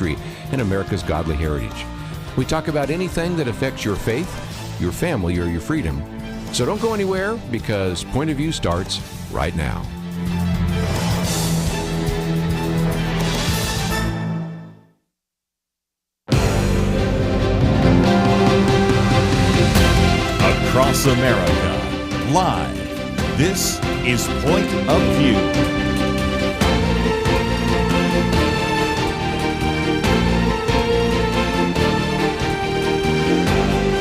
and America's godly heritage. We talk about anything that affects your faith, your family, or your freedom. So don't go anywhere, because Point of View starts right now. Across America, live, this is Point of View.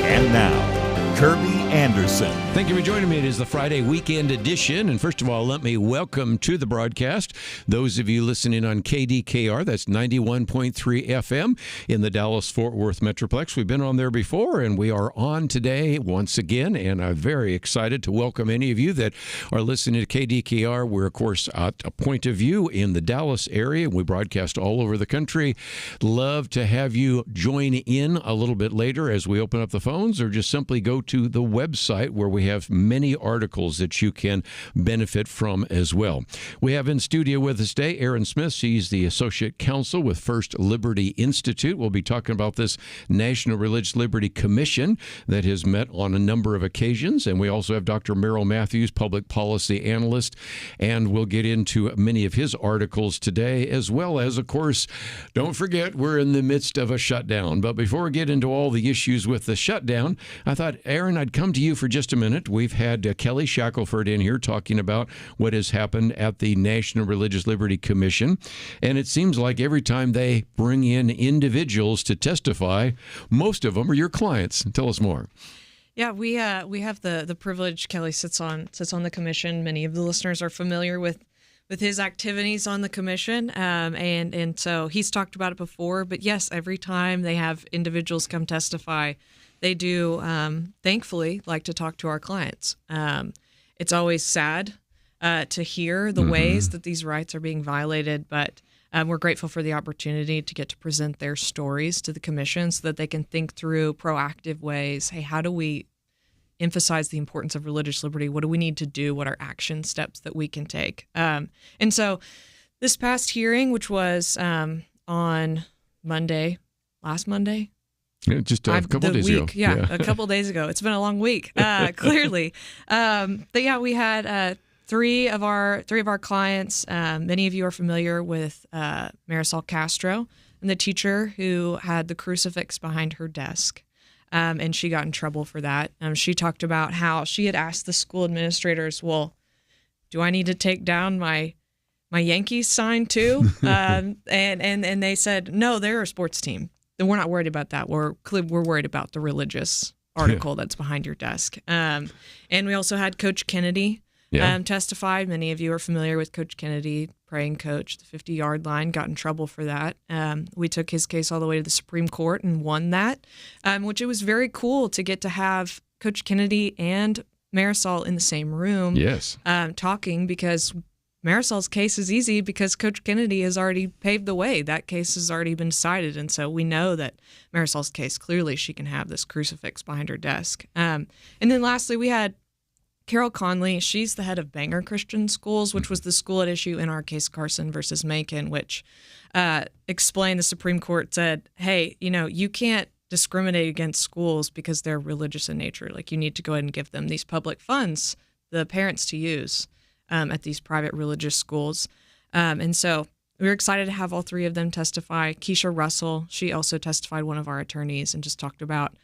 And now, Kerby Anderson. Thank you for joining me. It is the Friday weekend edition. And first of all, let me welcome to the broadcast those of you listening on KDKR. That's 91.3 FM in the Dallas-Fort Worth Metroplex. We've been on there before, and we are on today once again. And I'm very excited to welcome any of you that are listening to KDKR. We're, of course, at a Point of View in the Dallas area. We broadcast all over the country. Love to have you join in a little bit later as we open up the phones, or just simply go to the website where we have many articles that you can benefit from as well. We have in studio with us today Erin Smith. She's the Associate Counsel with First Liberty Institute. We'll be talking about this National Religious Liberty Commission that has met on a number of occasions. And we also have Dr. Merrill Matthews, Public Policy Analyst, and we'll get into many of his articles today, as well as, of course, don't forget, we're in the midst of a shutdown. But before we get into all the issues with the shutdown, I thought, Erin, I'd come to you for just a minute. We've had Kelly Shackelford in here talking about what has happened at the National Religious Liberty Commission. And it seems like every time they bring in individuals to testify, most of them are your clients. Tell us more. Yeah, we have the privilege. Kelly sits on the commission. Many of the listeners are familiar with his activities on the commission, and so he's talked about it before. But yes, every time they have individuals come testify, they do, thankfully, like to talk to our clients. It's always sad to hear the ways that these rights are being violated, but we're grateful for the opportunity to get to present their stories to the commission so that they can think through proactive ways. Hey, how do we emphasize the importance of religious liberty? What do we need to do? What are action steps that we can take? And so this past hearing, which was on last Monday, yeah, just a couple days ago. Yeah, a couple days ago. It's been a long week, clearly. But yeah, we had three of our clients. Many of you are familiar with Marisol Castro, and the teacher who had the crucifix behind her desk, and she got in trouble for that. She talked about how she had asked the school administrators, "Well, do I need to take down my Yankees sign too?" and they said, "No, they're a sports team. Then we're not worried about that. We're worried about the religious article that's behind your desk." And we also had Coach Kennedy testified. Many of you are familiar with Coach Kennedy, praying coach, the 50-yard line, got in trouble for that. We took his case all the way to the Supreme Court and won that, which it was very cool to get to have Coach Kennedy and Marisol in the same room talking, because Marisol's case is easy because Coach Kennedy has already paved the way. That case has already been decided, and so we know that Marisol's case, clearly she can have this crucifix behind her desk. And then lastly, we had Carol Conley. She's the head of Bangor Christian Schools, which was the school at issue in our case, Carson versus Macon, which explained the Supreme Court said, hey, you can't discriminate against schools because they're religious in nature. Like, you need to go ahead and give them these public funds, the parents to use at these private religious schools. And so we were excited to have all three of them testify. Keisha Russell, she also testified, one of our attorneys, and just talked about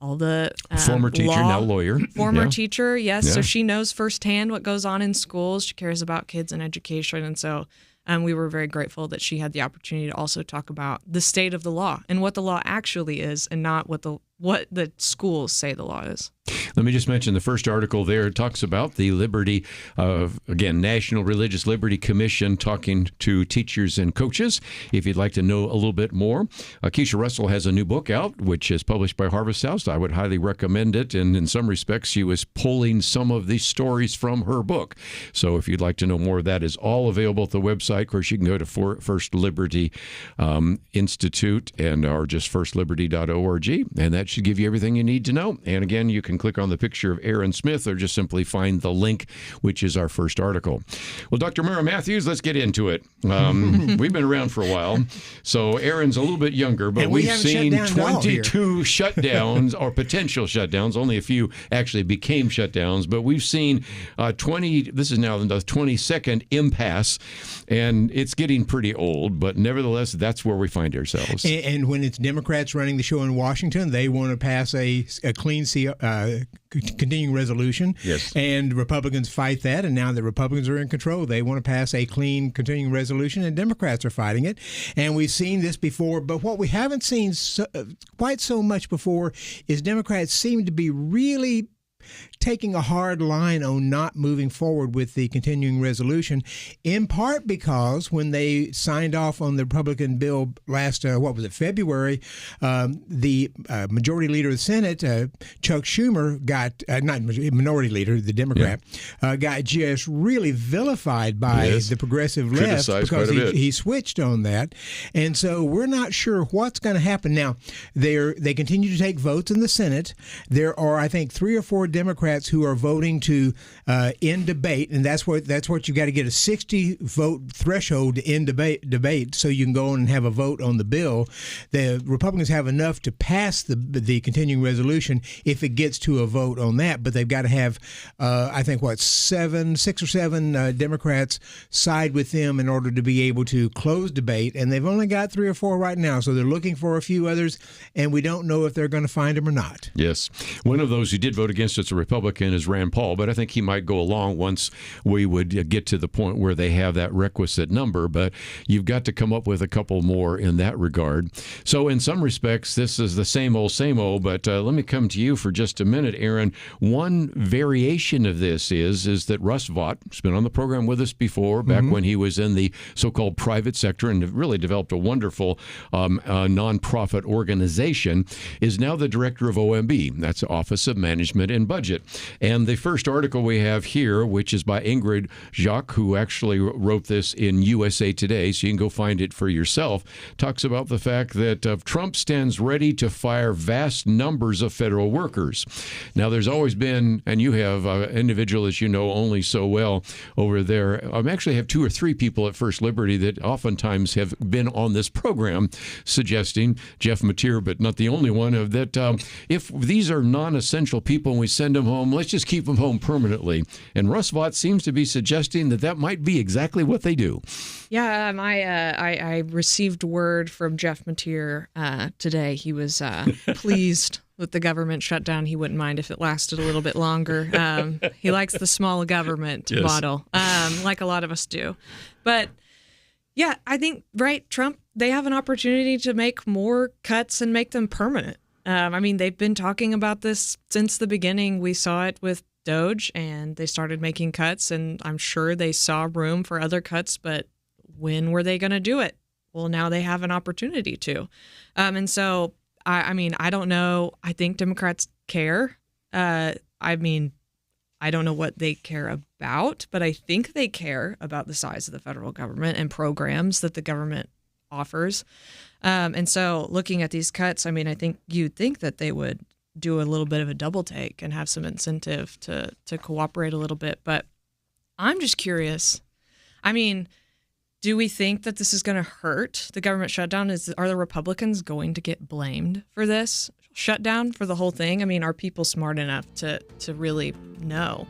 all the former teacher, now lawyer. Former teacher, yes. Yeah. So she knows firsthand what goes on in schools. She cares about kids and education. And so we were very grateful that she had the opportunity to also talk about the state of the law and what the law actually is, and not what the schools say the law is. Let me just mention the first article there talks about the Liberty, again, National Religious Liberty Commission talking to teachers and coaches. If you'd like to know a little bit more, Keisha Russell has a new book out, which is published by Harvest House. I would highly recommend it. And in some respects, she was pulling some of these stories from her book. So if you'd like to know more, that is all available at the website. Of course, you can go to First Liberty Institute or just firstliberty.org, and that should give you everything you need to know. And again, you can click on around the picture of Erin Smith, or just simply find the link, which is our first article. Well, Dr. Merrill Matthews, let's get into it. We've been around for a while, so Erin's a little bit younger, but we've seen 22 shutdowns or potential shutdowns. Only a few actually became shutdowns, but we've seen 20. This is now the 22nd impasse, and it's getting pretty old, but nevertheless, that's where we find ourselves. And when it's Democrats running the show in Washington, they want to pass a clean continuing resolution. Yes. And Republicans fight that, and now that Republicans are in control, they want to pass a clean continuing resolution, and Democrats are fighting it. And we've seen this before, but what we haven't seen quite so much before is Democrats seem to be really taking a hard line on not moving forward with the continuing resolution, in part because when they signed off on the Republican bill last, February, the majority leader of the Senate, Chuck Schumer, got, not minority leader, the Democrat, got just really vilified by the progressive left because he switched on that. And so we're not sure what's going to happen. Now, they continue to take votes in the Senate. There are, I think, 3 or 4 Democrats who are voting to end debate, and that's what you got to get a 60 vote threshold to end debate, so you can go on and have a vote on the bill. The Republicans have enough to pass the continuing resolution if it gets to a vote on that, but they've got to have I think 6 or 7 Democrats side with them in order to be able to close debate, and they've only got 3 or 4 right now, so they're looking for a few others, and we don't know if they're going to find them or not. Yes, one of those who did vote against it's a Republican is Rand Paul, but I think he might go along once we would get to the point where they have that requisite number. But you've got to come up with a couple more in that regard. So in some respects, this is the same old, but let me come to you for just a minute, Erin. One variation of this is that Russ Vought has been on the program with us before, back when he was in the so-called private sector and really developed a wonderful nonprofit organization, is now the director of OMB. That's Office of Management and Budget. And the first article we have here, which is by Ingrid Jacques, who actually wrote this in USA Today, so you can go find it for yourself, talks about the fact that Trump stands ready to fire vast numbers of federal workers. Now, there's always been, and you have an individual, as you know only so well over there. I actually have 2 or 3 people at First Liberty that oftentimes have been on this program suggesting, Jeff Mateer, but not the only one, that if these are non-essential people and we send them home, let's just keep them home permanently. And Russ Vought seems to be suggesting that might be exactly what they do. Yeah, I received word from Jeff Mateer today. He was pleased with the government shutdown. He wouldn't mind if it lasted a little bit longer. He likes the small government model, like a lot of us do. But yeah, I think, right, Trump, they have an opportunity to make more cuts and make them permanent. I mean, they've been talking about this since the beginning. We saw it with Doge, and they started making cuts, and I'm sure they saw room for other cuts, but when were they going to do it? Well, now they have an opportunity to. And so, I mean, I don't know. I think Democrats care. I mean, I don't know what they care about, but I think they care about the size of the federal government and programs that the government offers. And so looking at these cuts, I mean, I think you'd think that they would do a little bit of a double take and have some incentive to cooperate a little bit. But I'm just curious. I mean, do we think that this is going to hurt the government shutdown? Are the Republicans going to get blamed for this shutdown, for the whole thing? I mean, are people smart enough to really know?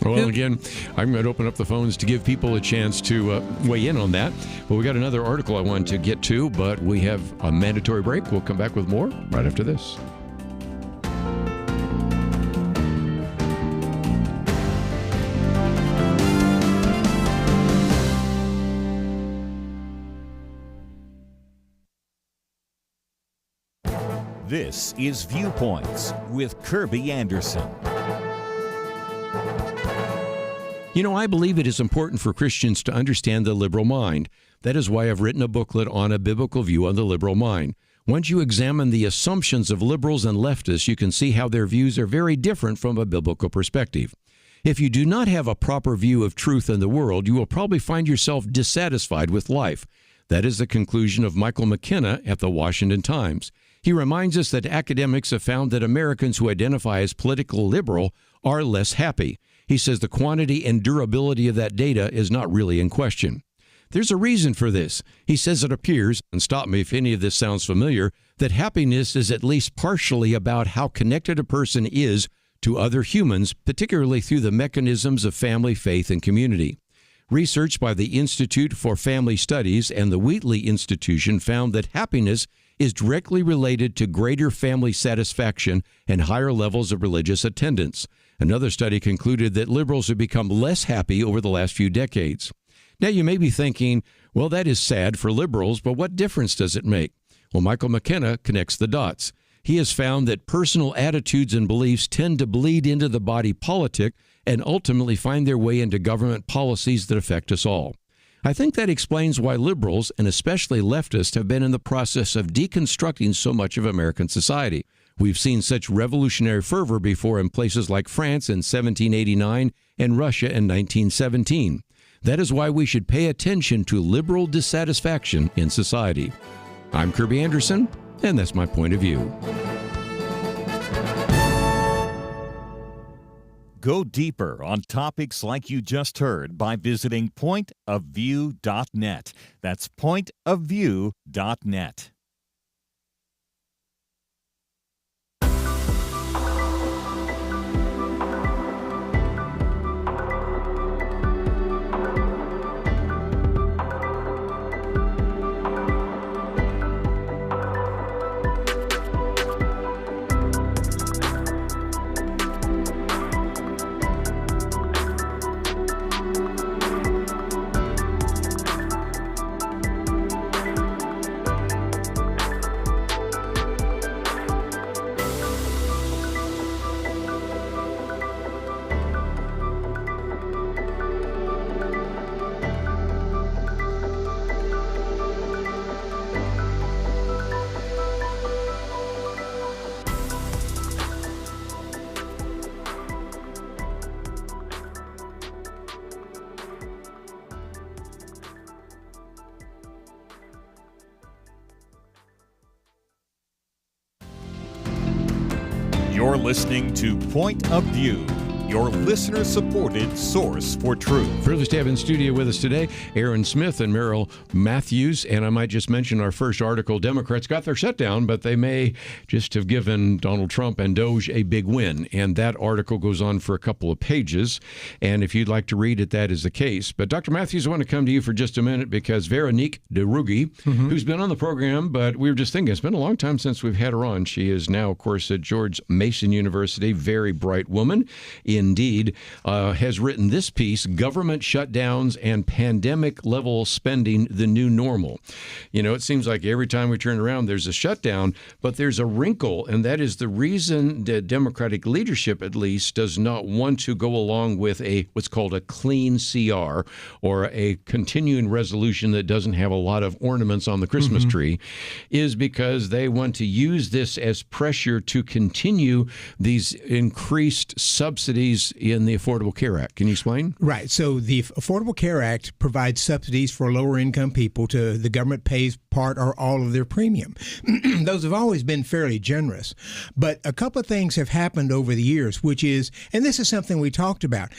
Well, again, I'm going to open up the phones to give people a chance to weigh in on that. But we got another article I wanted to get to, but we have a mandatory break. We'll come back with more right after this. This is Viewpoints with Kerby Anderson. You know, I believe it is important for Christians to understand the liberal mind. That is why I've written a booklet on a biblical view on the liberal mind. Once you examine the assumptions of liberals and leftists, you can see how their views are very different from a biblical perspective. If you do not have a proper view of truth in the world, you will probably find yourself dissatisfied with life. That is the conclusion of Michael McKenna at the Washington Times. He reminds us that academics have found that Americans who identify as political liberal are less happy. He says the quantity and durability of that data is not really in question. There's a reason for this. He says it appears, and stop me if any of this sounds familiar, that happiness is at least partially about how connected a person is to other humans, particularly through the mechanisms of family, faith, and community. Research by the Institute for Family Studies and the Wheatley Institution found that happiness is directly related to greater family satisfaction and higher levels of religious attendance. Another study concluded that liberals have become less happy over the last few decades. Now, you may be thinking, well, that is sad for liberals, but what difference does it make? Well, Michael McKenna connects the dots. He has found that personal attitudes and beliefs tend to bleed into the body politic and ultimately find their way into government policies that affect us all. I think that explains why liberals, and especially leftists, have been in the process of deconstructing so much of American society. We've seen such revolutionary fervor before in places like France in 1789 and Russia in 1917. That is why we should pay attention to liberal dissatisfaction in society. I'm Kerby Anderson, and that's my point of view. Go deeper on topics like you just heard by visiting pointofview.net. That's pointofview.net. You're listening to Point of View, your listener-supported source for truth. Privileged to have in studio with us today Erin Smith and Merrill Matthews. And I might just mention our first article, Democrats got their shutdown, but they may just have given Donald Trump and Doge a big win. And that article goes on for a couple of pages. And if you'd like to read it, that is the case. But Dr. Matthews, I want to come to you for just a minute because Veronique DeRugi, who's been on the program, but we were just thinking, it's been a long time since we've had her on. She is now, of course, at George Mason University, very bright woman. Indeed, has written this piece, Government Shutdowns and Pandemic Level Spending, the New Normal. You know, it seems like every time we turn around, there's a shutdown, but there's a wrinkle, and that is the reason the Democratic leadership, at least, does not want to go along with what's called a clean CR, or a continuing resolution that doesn't have a lot of ornaments on the Christmas tree, is because they want to use this as pressure to continue these increased subsidies in the Affordable Care Act. Can you explain? Right. So the Affordable Care Act provides subsidies for lower income people. The government pays part or all of their premium. Those have always been fairly generous. But a couple of things have happened over the years, which is, and this is something we talked about,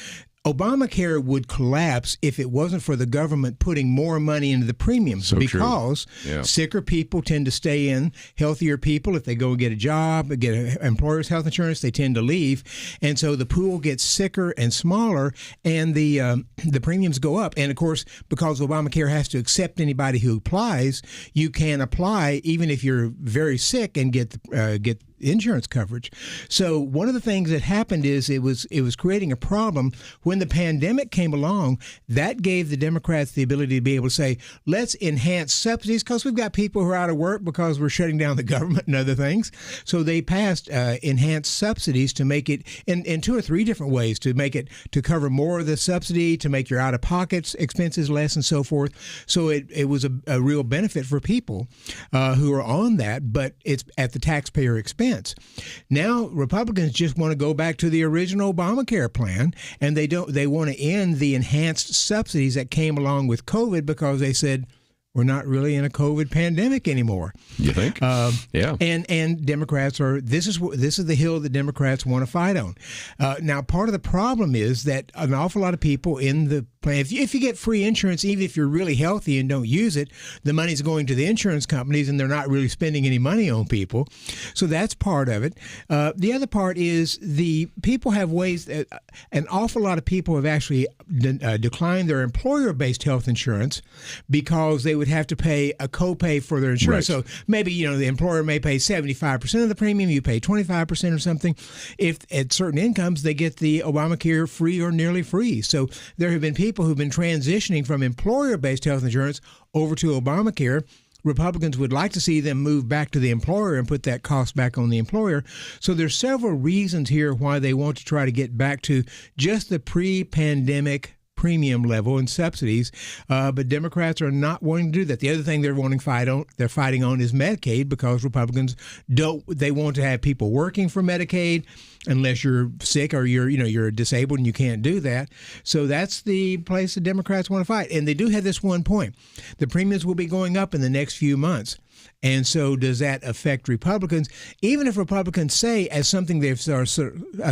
Obamacare would collapse if it wasn't for the government putting more money into the premiums, because sicker people tend to stay in, healthier people, if they go get a job, get employer's health insurance, they tend to leave. And so the pool gets sicker and smaller, and the premiums go up. And of course, because Obamacare has to accept anybody who applies, you can apply even if you're very sick and get insurance coverage. So one of the things that happened is it was creating a problem. When the pandemic came along, that gave the Democrats the ability to be able to say, let's enhance subsidies, because we've got people who are out of work because we're shutting down the government and other things. So they passed enhanced subsidies to make it in two or three different ways, to make it to cover more of the subsidy, to make your out-of-pocket expenses less, and so forth. So it was a real benefit for people who are on that, but it's at the taxpayer expense. Now Republicans just want to go back to the original Obamacare plan, and they want to end the enhanced subsidies that came along with COVID, because they said, we're not really in a COVID pandemic anymore. You think? Yeah. And Democrats are this is the hill that Democrats want to fight on. Now, part of the problem is that an awful lot of people in the plan, if you get free insurance, even if you're really healthy and don't use it, the money's going to the insurance companies, and they're not really spending any money on people. So that's part of it. The other part is the people have ways. An awful lot of people have actually declined their employer-based health insurance because they would have to pay a copay for their insurance. Right. So maybe, the employer may pay 75% of the premium, you pay 25% or something. If at certain incomes, they get the Obamacare free or nearly free. So there have been people who've been transitioning from employer-based health insurance over to Obamacare. Republicans would like to see them move back to the employer and put that cost back on the employer. So there's several reasons here why they want to try to get back to just the pre-pandemic premium level and subsidies, but Democrats are not wanting to do that. The other thing they're fighting on is Medicaid, because Republicans they want to have people working for Medicaid unless you're sick or you're disabled and you can't do that. So that's the place the Democrats want to fight. And they do have this one point: the premiums will be going up in the next few months. And so does that affect Republicans? Even if Republicans say, as something a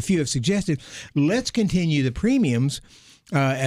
few have suggested, let's continue the premiums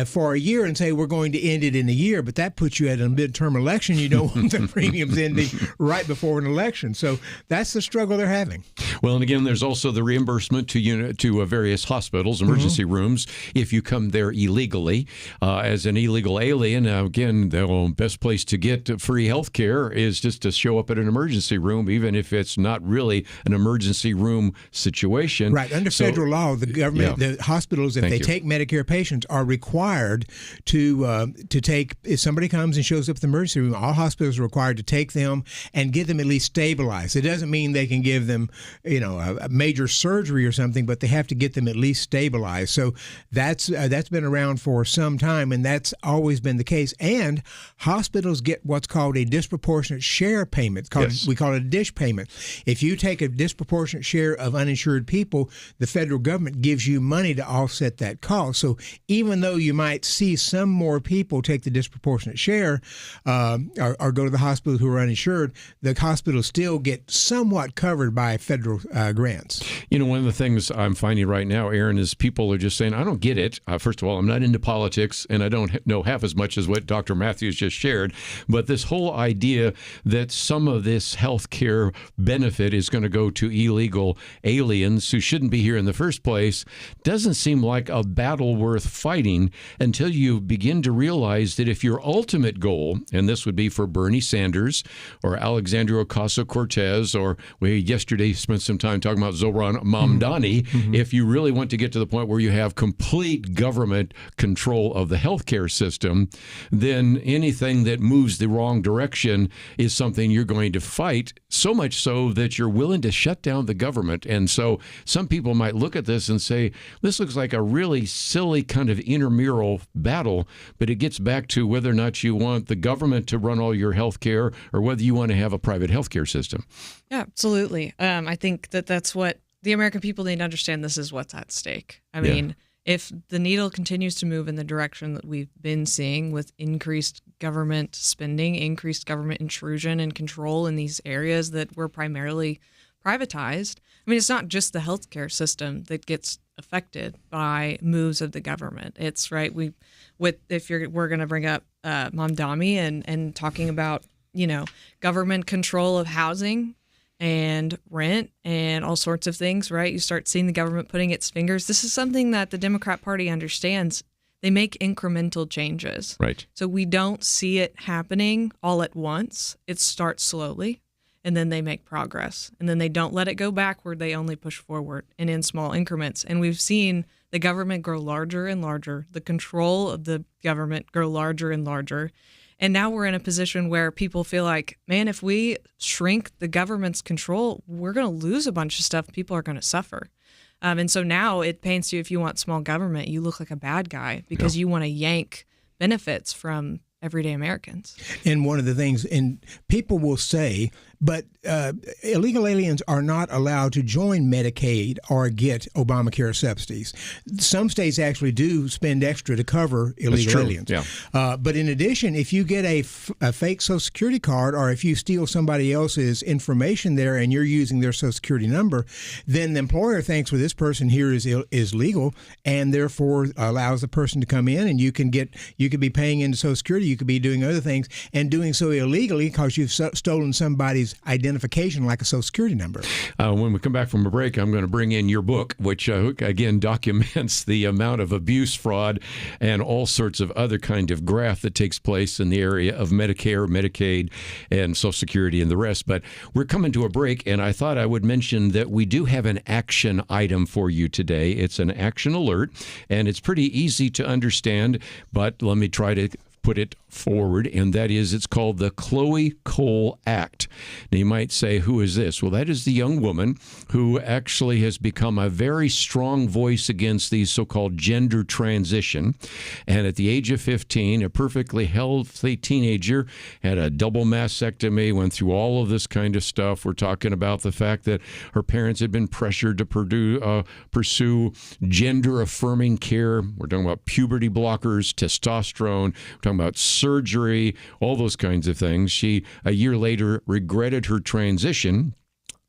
for a year and say we're going to end it in a year, but that puts you at a midterm election. You don't want the premiums ending right before an election. So that's the struggle they're having. Well, and again, there's also the reimbursement to various hospitals, emergency rooms, if you come there illegally as an illegal alien. Now, again, the best place to get free health care is just to show up at an emergency room, even if it's not really an emergency room situation. Right. Under federal law, the government, the hospitals, if they take Medicare patients, are required to take, if somebody comes and shows up at the emergency room, all hospitals are required to take them and get them at least stabilized. It doesn't mean they can give them, a major surgery or something, but they have to get them at least stabilized. So that's been around for some time, and that's always been the case. And hospitals get what's called a disproportionate share payment. We call it a DISH payment. If you take a disproportionate share of uninsured people, the federal government gives you money to offset that cost. So even though you might see some more people take the disproportionate share or go to the hospital who are uninsured, the hospitals still get somewhat covered by federal grants. One of the things I'm finding right now, Erin, is people are just saying, I don't get it. First of all, I'm not into politics, and I don't know half as much as what Dr. Matthews just shared. But this whole idea that some of this health care benefit is going to go to illegal aliens who shouldn't be here in the first place doesn't seem like a battle worth fighting until you begin to realize that if your ultimate goal, and this would be for Bernie Sanders or Alexandria Ocasio-Cortez, or we yesterday spent some time talking about Zohran Mamdani, if you really want to get to the point where you have complete government control of the healthcare system, then anything that moves the wrong direction is something you're going to fight, so much so that you're willing to shut down the government. And so some people might look at this and say, this looks like a really silly kind of intramural battle, but it gets back to whether or not you want the government to run all your health care or whether you want to have a private health care system. Yeah, absolutely. I think that's what the American people need to understand. This is what's at stake. I mean, if the needle continues to move in the direction that we've been seeing with increased government spending, increased government intrusion and control in these areas that were primarily privatized, I mean, it's not just the healthcare system that gets affected by moves of the government. It's right. We're going to bring up Mamdani and talking about, government control of housing and rent and all sorts of things, right? You start seeing the government putting its fingers. This is something that the Democrat Party understands. They make incremental changes. Right. So we don't see it happening all at once. It starts slowly, and then they make progress. And then they don't let it go backward. They only push forward and in small increments. And we've seen the government grow larger and larger, the control of the government grow larger and larger. And now we're in a position where people feel like, man, if we shrink the government's control, we're going to lose a bunch of stuff. People are going to suffer. And so now it paints you, if you want small government, you look like a bad guy because you want to yank benefits from everyday Americans. And one of the things, and people will say, But illegal aliens are not allowed to join Medicaid or get Obamacare subsidies. Some states actually do spend extra to cover illegal aliens. Yeah. But in addition, if you get a fake Social Security card, or if you steal somebody else's information there and you're using their Social Security number, then the employer thinks, well, this person here is legal, and therefore allows the person to come in, and you could be paying into Social Security, you could be doing other things, and doing so illegally because you've stolen somebody's identification, like a Social Security number. When we come back from a break, I'm going to bring in your book, which again documents the amount of abuse, fraud, and all sorts of other kind of graft that takes place in the area of Medicare, Medicaid, and Social Security and the rest. But we're coming to a break, and I thought I would mention that we do have an action item for you today. It's an action alert, and it's pretty easy to understand, but let me try to put it forward, and that is, it's called the Chloe Cole Act. Now, you might say, who is this? Well, that is the young woman who actually has become a very strong voice against the so-called gender transition. And at the age of 15, a perfectly healthy teenager, had a double mastectomy, went through all of this kind of stuff. We're talking about the fact that her parents had been pressured to pursue gender-affirming care. We're talking about puberty blockers, testosterone. We're talking about surgery, all those kinds of things. She, a year later, regretted her transition.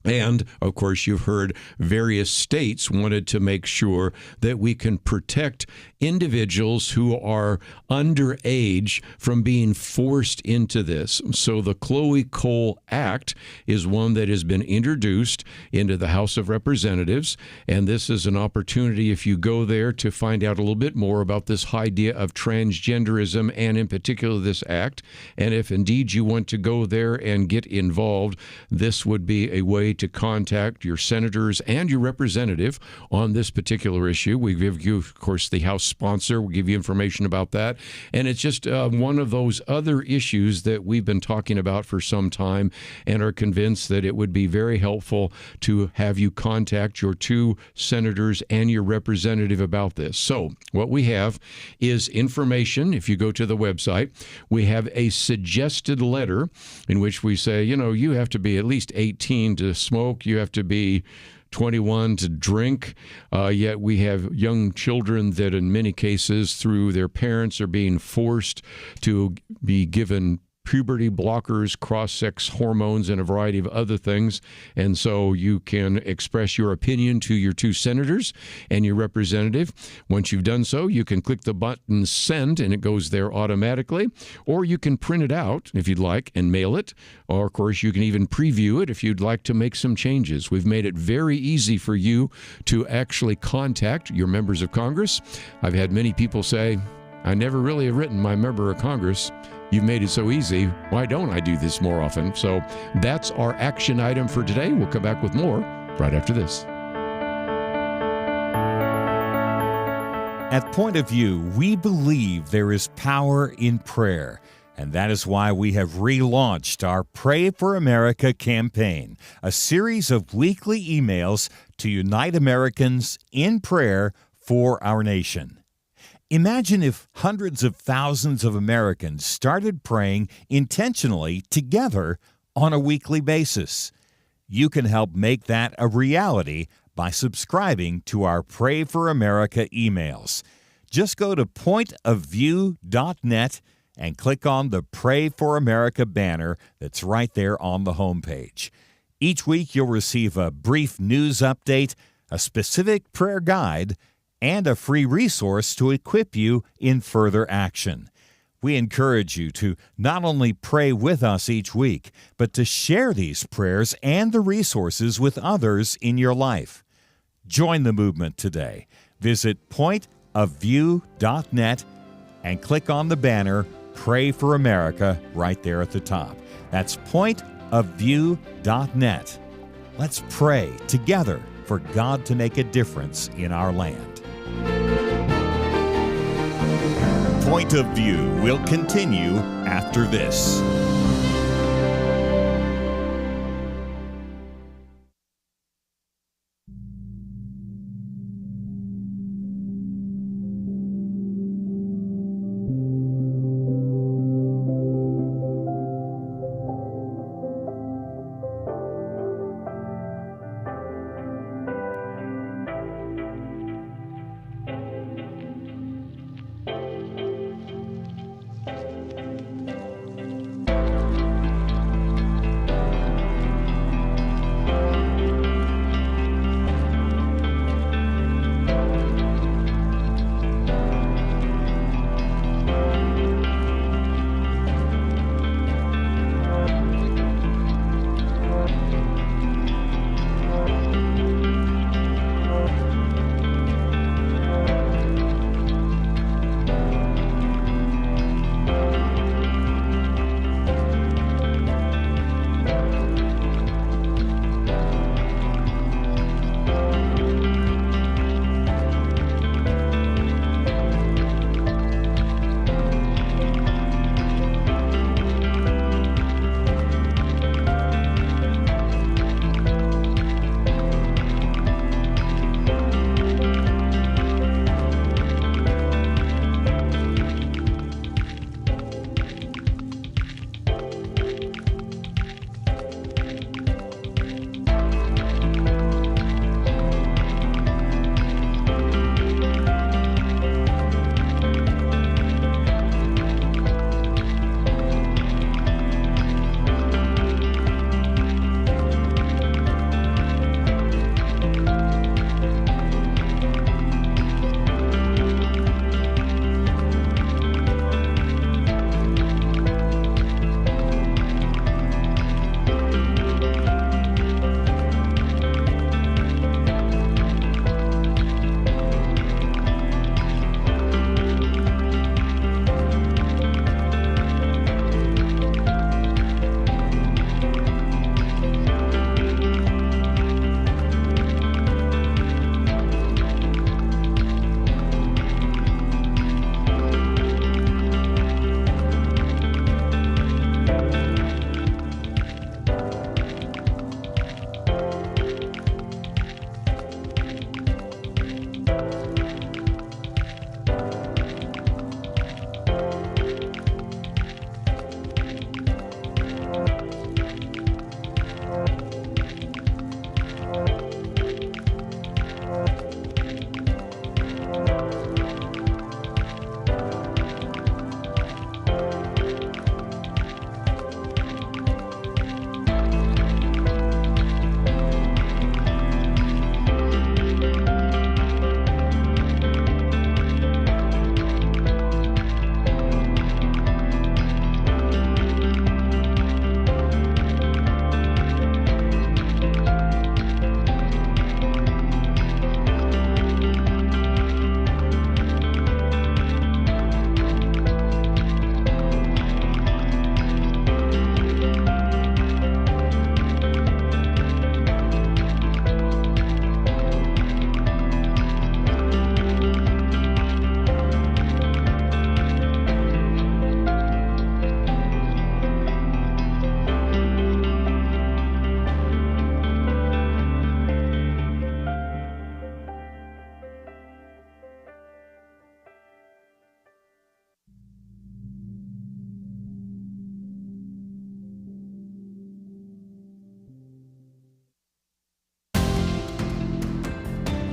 And, of course, you've heard various states wanted to make sure that we can protect individuals who are underage from being forced into this. So the Chloe Cole Act is one that has been introduced into the House of Representatives. And this is an opportunity, if you go there, to find out a little bit more about this idea of transgenderism and, in particular, this act. And if indeed you want to go there and get involved, this would be a way to contact your senators and your representative on this particular issue. We give you, of course, the House sponsor. We'll give you information about that. And it's just one of those other issues that we've been talking about for some time and are convinced that it would be very helpful to have you contact your two senators and your representative about this. So what we have is information. If you go to the website, we have a suggested letter in which we say, you have to be at least 18 to smoke. You have to be 21 to drink, yet we have young children that in many cases through their parents are being forced to be given puberty blockers, cross-sex hormones, and a variety of other things. And so you can express your opinion to your two senators and your representative. Once you've done so, you can click the button send, and it goes there automatically. Or you can print it out if you'd like and mail it. Or, of course, you can even preview it if you'd like to make some changes. We've made it very easy for you to actually contact your members of Congress. I've had many people say, I never really have written my member of Congress. You've made it so easy. Why don't I do this more often? So that's our action item for today. We'll come back with more right after this. At Point of View, we believe there is power in prayer, and that is why we have relaunched our Pray for America campaign, a series of weekly emails to unite Americans in prayer for our nation. Imagine if hundreds of thousands of Americans started praying intentionally together on a weekly basis. You can help make that a reality by subscribing to our Pray for America emails. Just go to pointofview.net and click on the Pray for America banner that's right there on the homepage. Each week you'll receive a brief news update, a specific prayer guide, and a free resource to equip you in further action. We encourage you to not only pray with us each week, but to share these prayers and the resources with others in your life. Join the movement today. Visit pointofview.net and click on the banner Pray for America right there at the top. That's pointofview.net. Let's pray together for God to make a difference in our land. Point of View will continue after this.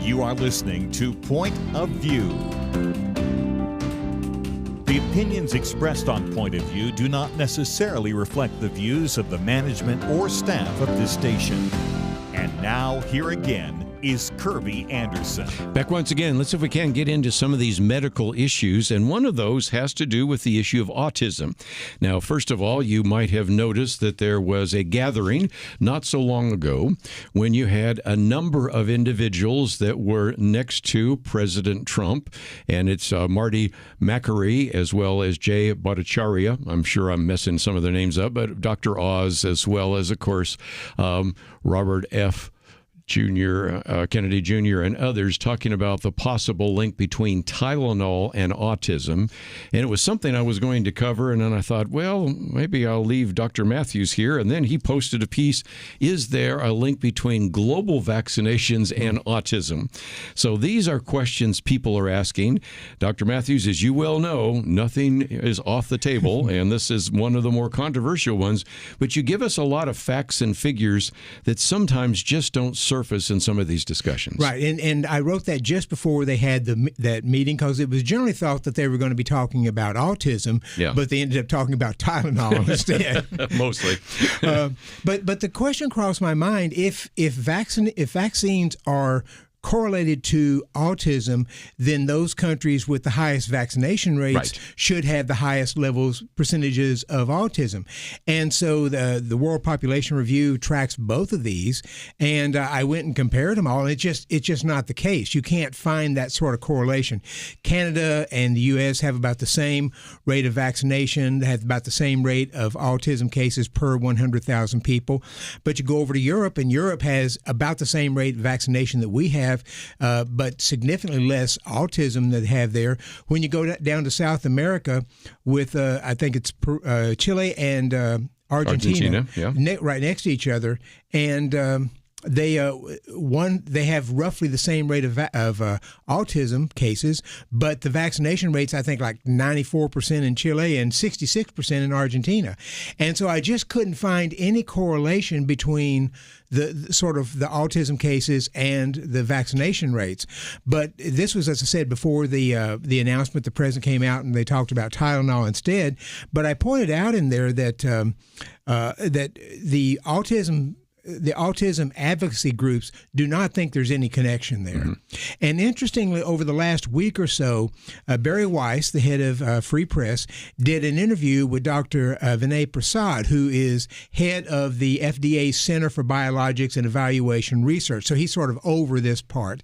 You are listening to Point of View. The opinions expressed on Point of View do not necessarily reflect the views of the management or staff of this station. And now, here again is Kerby Anderson. Back once again, let's see if we can get into some of these medical issues, and one of those has to do with the issue of autism. Now, first of all, you might have noticed that there was a gathering not so long ago when you had a number of individuals that were next to President Trump, and it's Marty Makary as well as Jay Bhattacharya. I'm sure I'm messing some of their names up, but Dr. Oz, as well as, of course, Robert F. Kennedy Jr. and others talking about the possible link between Tylenol and autism. And it was something I was going to cover, and then I thought, well, maybe I'll leave Dr. Matthews here. And then he posted a piece, is there a link between global vaccinations and autism? So these are questions people are asking. Dr. Matthews, as you well know, nothing is off the table, and this is one of the more controversial ones, but you give us a lot of facts and figures that sometimes just don't surface in some of these discussions. Right, and I wrote that just before they had that meeting because it was generally thought that they were going to be talking about autism, but they ended up talking about Tylenol instead. Mostly. But the question crossed my mind, if vaccines are correlated to autism, then those countries with the highest vaccination rates should have the highest percentages of autism. And so the World Population Review tracks both of these, and I went and compared them all, and it's just not the case. You can't find that sort of correlation. Canada and the U.S. have about the same rate of vaccination, they have about the same rate of autism cases per 100,000 people. But you go over to Europe, and Europe has about the same rate of vaccination that we have, but significantly less autism that they have there. When you go down to South America with, I think it's Chile and Argentina right next to each other, and they have roughly the same rate of autism cases, but the vaccination rates, I think, like 94% in Chile and 66% in Argentina. And so I just couldn't find any correlation between the sort of the autism cases and the vaccination rates. But this was, as I said before, the announcement, the president came out and they talked about Tylenol instead. But I pointed out in there that that the autism advocacy groups do not think there's any connection there. Mm-hmm. And interestingly, over the last week or so, Barry Weiss, the head of Free Press, did an interview with Dr. Vinay Prasad, who is head of the FDA Center for Biologics and Evaluation Research. So he's sort of over this part.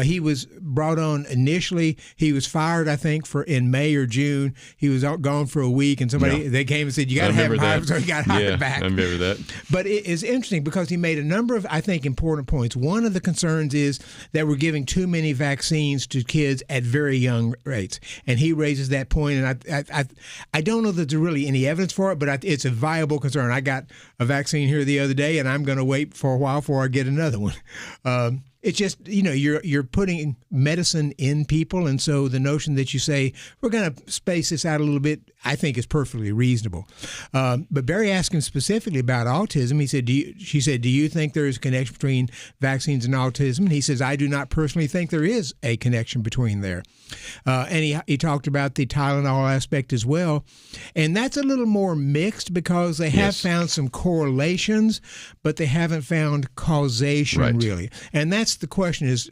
He was brought on initially. He was fired, I think, in May or June. He was gone for a week, and they came and said, you got to have him hired, so he got hired back. I remember that. But it is interesting because he made a number of, I think, important points. One of the concerns is that we're giving too many vaccines to kids at very young rates. And he raises that point, and I don't know that there's really any evidence for it, but it's a viable concern. I got a vaccine here the other day, and I'm going to wait for a while before I get another one. It's just, you're putting medicine in people, and so the notion that you say, we're going to space this out a little bit, I think is perfectly reasonable. But Barry asked him specifically about autism. She said, do you think there is a connection between vaccines and autism? And he says, I do not personally think there is a connection between there. And he talked about the Tylenol aspect as well. And that's a little more mixed because they have found some correlations, but they haven't found causation really. And that's the question is,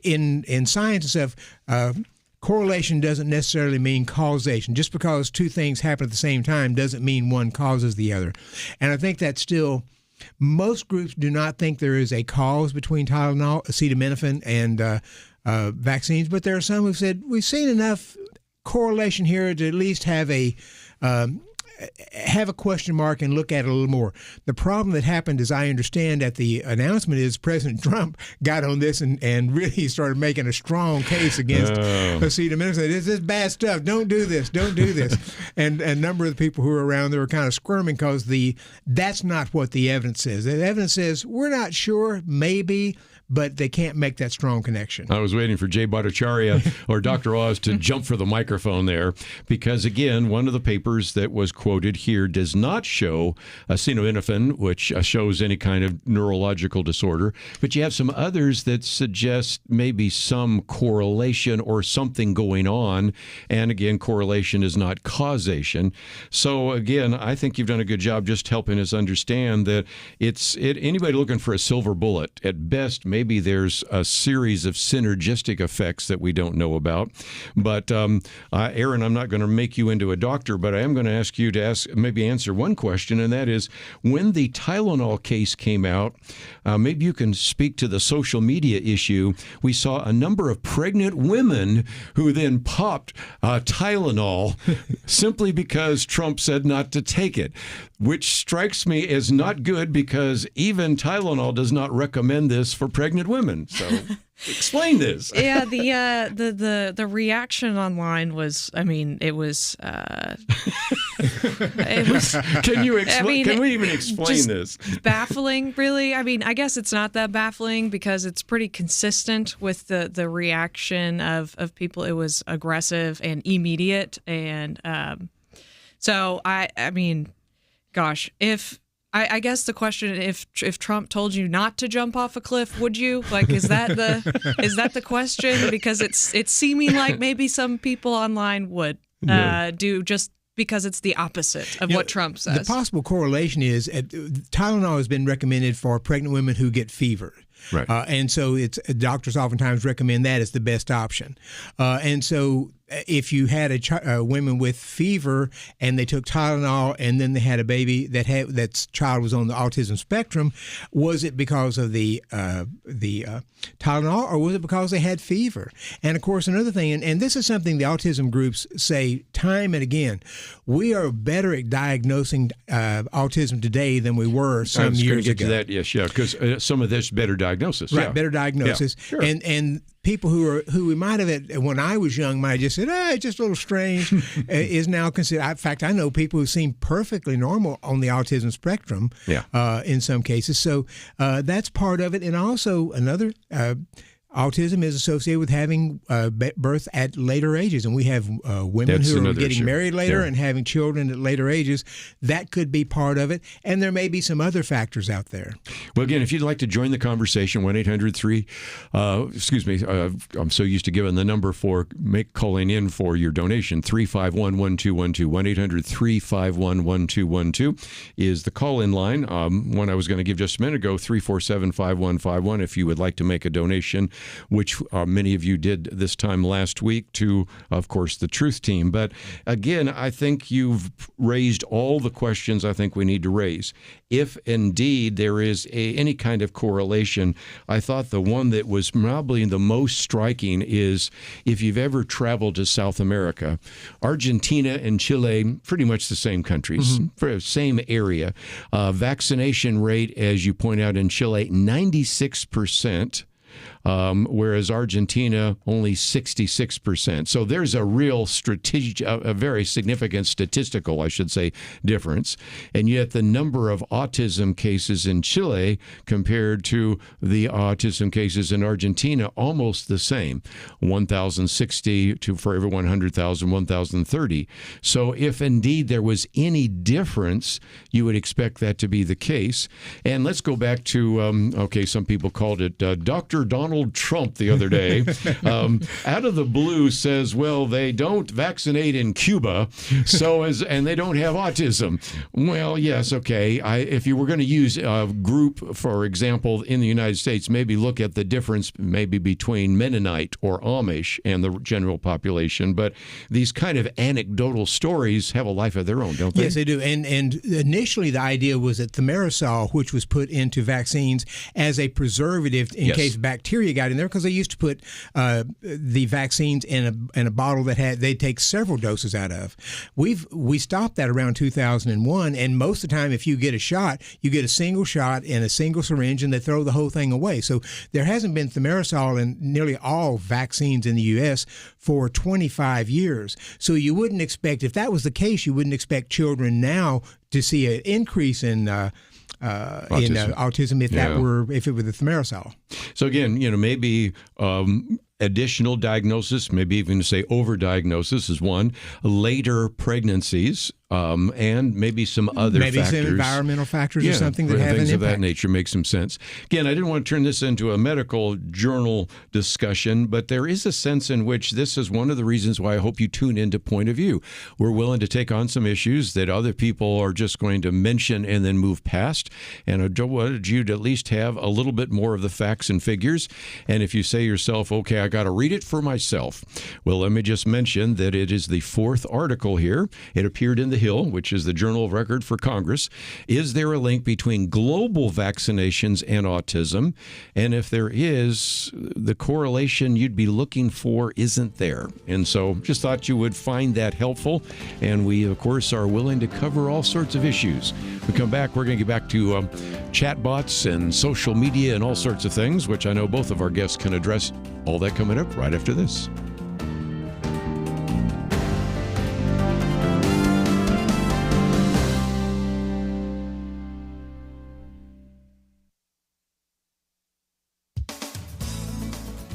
in science and stuff, correlation doesn't necessarily mean causation. Just because two things happen at the same time doesn't mean one causes the other. And I think that's still, most groups do not think there is a cause between Tylenol, acetaminophen, and vaccines, but there are some who've said, we've seen enough correlation here to at least have a question mark and look at it a little more. The problem that happened, as I understand at the announcement, is President Trump got on this and really started making a strong case against acetaminophen. This is bad stuff. Don't do this. Don't do this. And a number of the people who were around there were kind of squirming because that's not what the evidence says. The evidence says we're not sure, maybe, but they can't make that strong connection. I was waiting for Jay Bhattacharya or Dr. Oz to jump for the microphone there because, again, one of the papers that was quoted here, does not show acetaminophen, which shows any kind of neurological disorder. But you have some others that suggest maybe some correlation or something going on. And again, correlation is not causation. So again, I think you've done a good job just helping us understand that anybody looking for a silver bullet, at best, maybe there's a series of synergistic effects that we don't know about. But Erin, I'm not going to make you into a doctor, but I am going to ask you to maybe answer one question, and that is, when the Tylenol case came out, maybe you can speak to the social media issue. We saw a number of pregnant women who then popped Tylenol simply because Trump said not to take it, which strikes me as not good because even Tylenol does not recommend this for pregnant women. So explain this. Yeah, the reaction online was, I mean, it was. It was. Can you explain? I mean, can we even explain this? Baffling, really. I mean, I guess it's not that baffling because it's pretty consistent with the reaction of people. It was aggressive and immediate, and so I mean, gosh, if. I guess the question: if Trump told you not to jump off a cliff, would you? Like, is that the question? Because it's seeming like maybe some people online would do just because it's the opposite of what Trump says. The possible correlation is Tylenol has been recommended for pregnant women who get fever. Right. And so doctors oftentimes recommend that as the best option. And so if you had women with fever and they took Tylenol and then they had a baby that child was on the autism spectrum, was it because of the Tylenol or was it because they had fever? And of course, another thing, and this is something the autism groups say time and again, we are better at diagnosing autism today than we were some years ago. That, yes, yeah, because some of this better diagnosis. Right, better diagnosis. Yeah, sure. And people who we might have, when I was young, might have just said, it's just a little strange, is now considered. In fact, I know people who seem perfectly normal on the autism spectrum in some cases. So that's part of it. And also another, autism is associated with having birth at later ages. And we have women who are getting married later and having children at later ages. That could be part of it. And there may be some other factors out there. Well, again, if you'd like to join the conversation, 1-800-3, I'm so used to giving the number for calling in for your donation, 351-1212, 1-800-351-1212 is the call-in line. One I was going to give just a minute ago, 347-5151, if you would like to make a donation, which many of you did this time last week to, of course, the Truth Team. But again, I think you've raised all the questions I think we need to raise. If indeed there is any kind of correlation, I thought the one that was probably the most striking is if you've ever traveled to South America, Argentina and Chile, pretty much the same countries, same area. Vaccination rate, as you point out in Chile, 96%. Whereas Argentina, only 66%. So there's a real a very significant statistical, I should say, difference. And yet the number of autism cases in Chile compared to the autism cases in Argentina, almost the same, 1,060 for every 100,000, 1,030. So if indeed there was any difference, you would expect that to be the case. And let's go back to, some people called it Dr. Donald Trump the other day, out of the blue says, well, they don't vaccinate in Cuba, and they don't have autism. Well, yes, okay. If you were going to use a group, for example, in the United States, maybe look at the difference maybe between Mennonite or Amish and the general population. But these kind of anecdotal stories have a life of their own, don't they? Yes, they do. And initially the idea was that thimerosal, which was put into vaccines as a preservative in case bacteria got in there, because they used to put the vaccines in a bottle that they'd take several doses out of. We stopped that around 2001, and most of the time, if you get a shot, you get a single shot in a single syringe, and they throw the whole thing away. So there hasn't been thimerosal in nearly all vaccines in the U.S. for 25 years. So you wouldn't expect, if that was the case, you wouldn't expect children now to see an increase in autism if it were the thimerosal. So again, maybe additional diagnosis, maybe even to say overdiagnosis is one. Later pregnancies, and maybe some other factors. Maybe some environmental factors or something that have an things of impact. that nature make some sense. Again, I didn't want to turn this into a medical journal discussion, but there is a sense in which this is one of the reasons why I hope you tune into Point of View. We're willing to take on some issues that other people are just going to mention and then move past, and I wanted you to at least have a little bit more of the facts and figures. And if you say yourself, okay, I got to read it for myself, well, let me just mention that it is the 4th article here. It appeared in The Hill, which is the journal of record for Congress. Is there a link between global vaccinations and autism? And if there is, the correlation you'd be looking for isn't there. And so just thought you would find that helpful. And we, of course, are willing to cover all sorts of issues. We come back, we're going to get back to chatbots and social media and all sorts of things, which I know both of our guests can address. All that coming up right after this.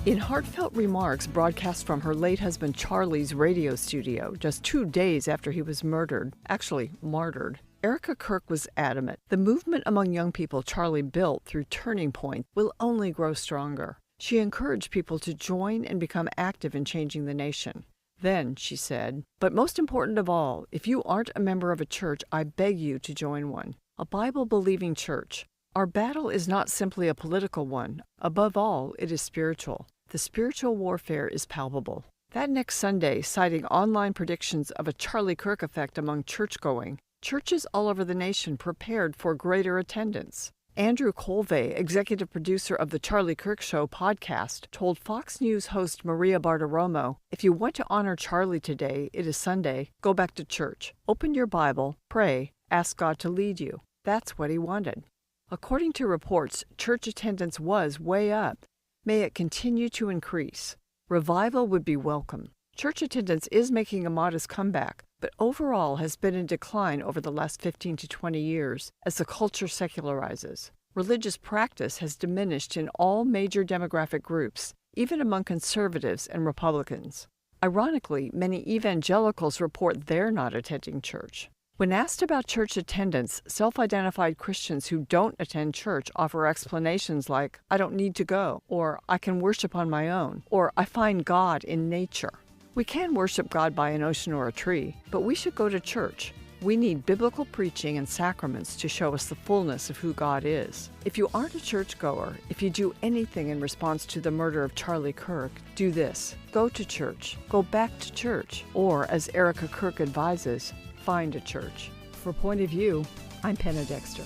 In heartfelt remarks broadcast from her late husband Charlie's radio studio just 2 days after he was murdered, actually martyred, Erica Kirk was adamant the movement among young people Charlie built through Turning Point will only grow stronger. She encouraged people to join and become active in changing the nation. Then, she said, but most important of all, if you aren't a member of a church, I beg you to join one, a Bible-believing church. Our battle is not simply a political one. Above all, it is spiritual. The spiritual warfare is palpable. That next Sunday, citing online predictions of a Charlie Kirk effect among church-going, churches all over the nation prepared for greater attendance. Andrew Colvey, executive producer of the Charlie Kirk Show podcast, told Fox News host Maria Bartiromo, if you want to honor Charlie today, it is Sunday, go back to church. Open your Bible, pray, ask God to lead you. That's what he wanted. According to reports, church attendance was way up. May it continue to increase. Revival would be welcome. Church attendance is making a modest comeback, but overall has been in decline over the last 15 to 20 years as the culture secularizes. Religious practice has diminished in all major demographic groups, even among conservatives and Republicans. Ironically, many evangelicals report they're not attending church. When asked about church attendance, self-identified Christians who don't attend church offer explanations like, I don't need to go, or I can worship on my own, or I find God in nature. We can worship God by an ocean or a tree, but we should go to church. We need biblical preaching and sacraments to show us the fullness of who God is. If you aren't a churchgoer, if you do anything in response to the murder of Charlie Kirk, do this. Go to church. Go back to church. Or, as Erica Kirk advises, find a church. For Point of View, I'm Penna Dexter.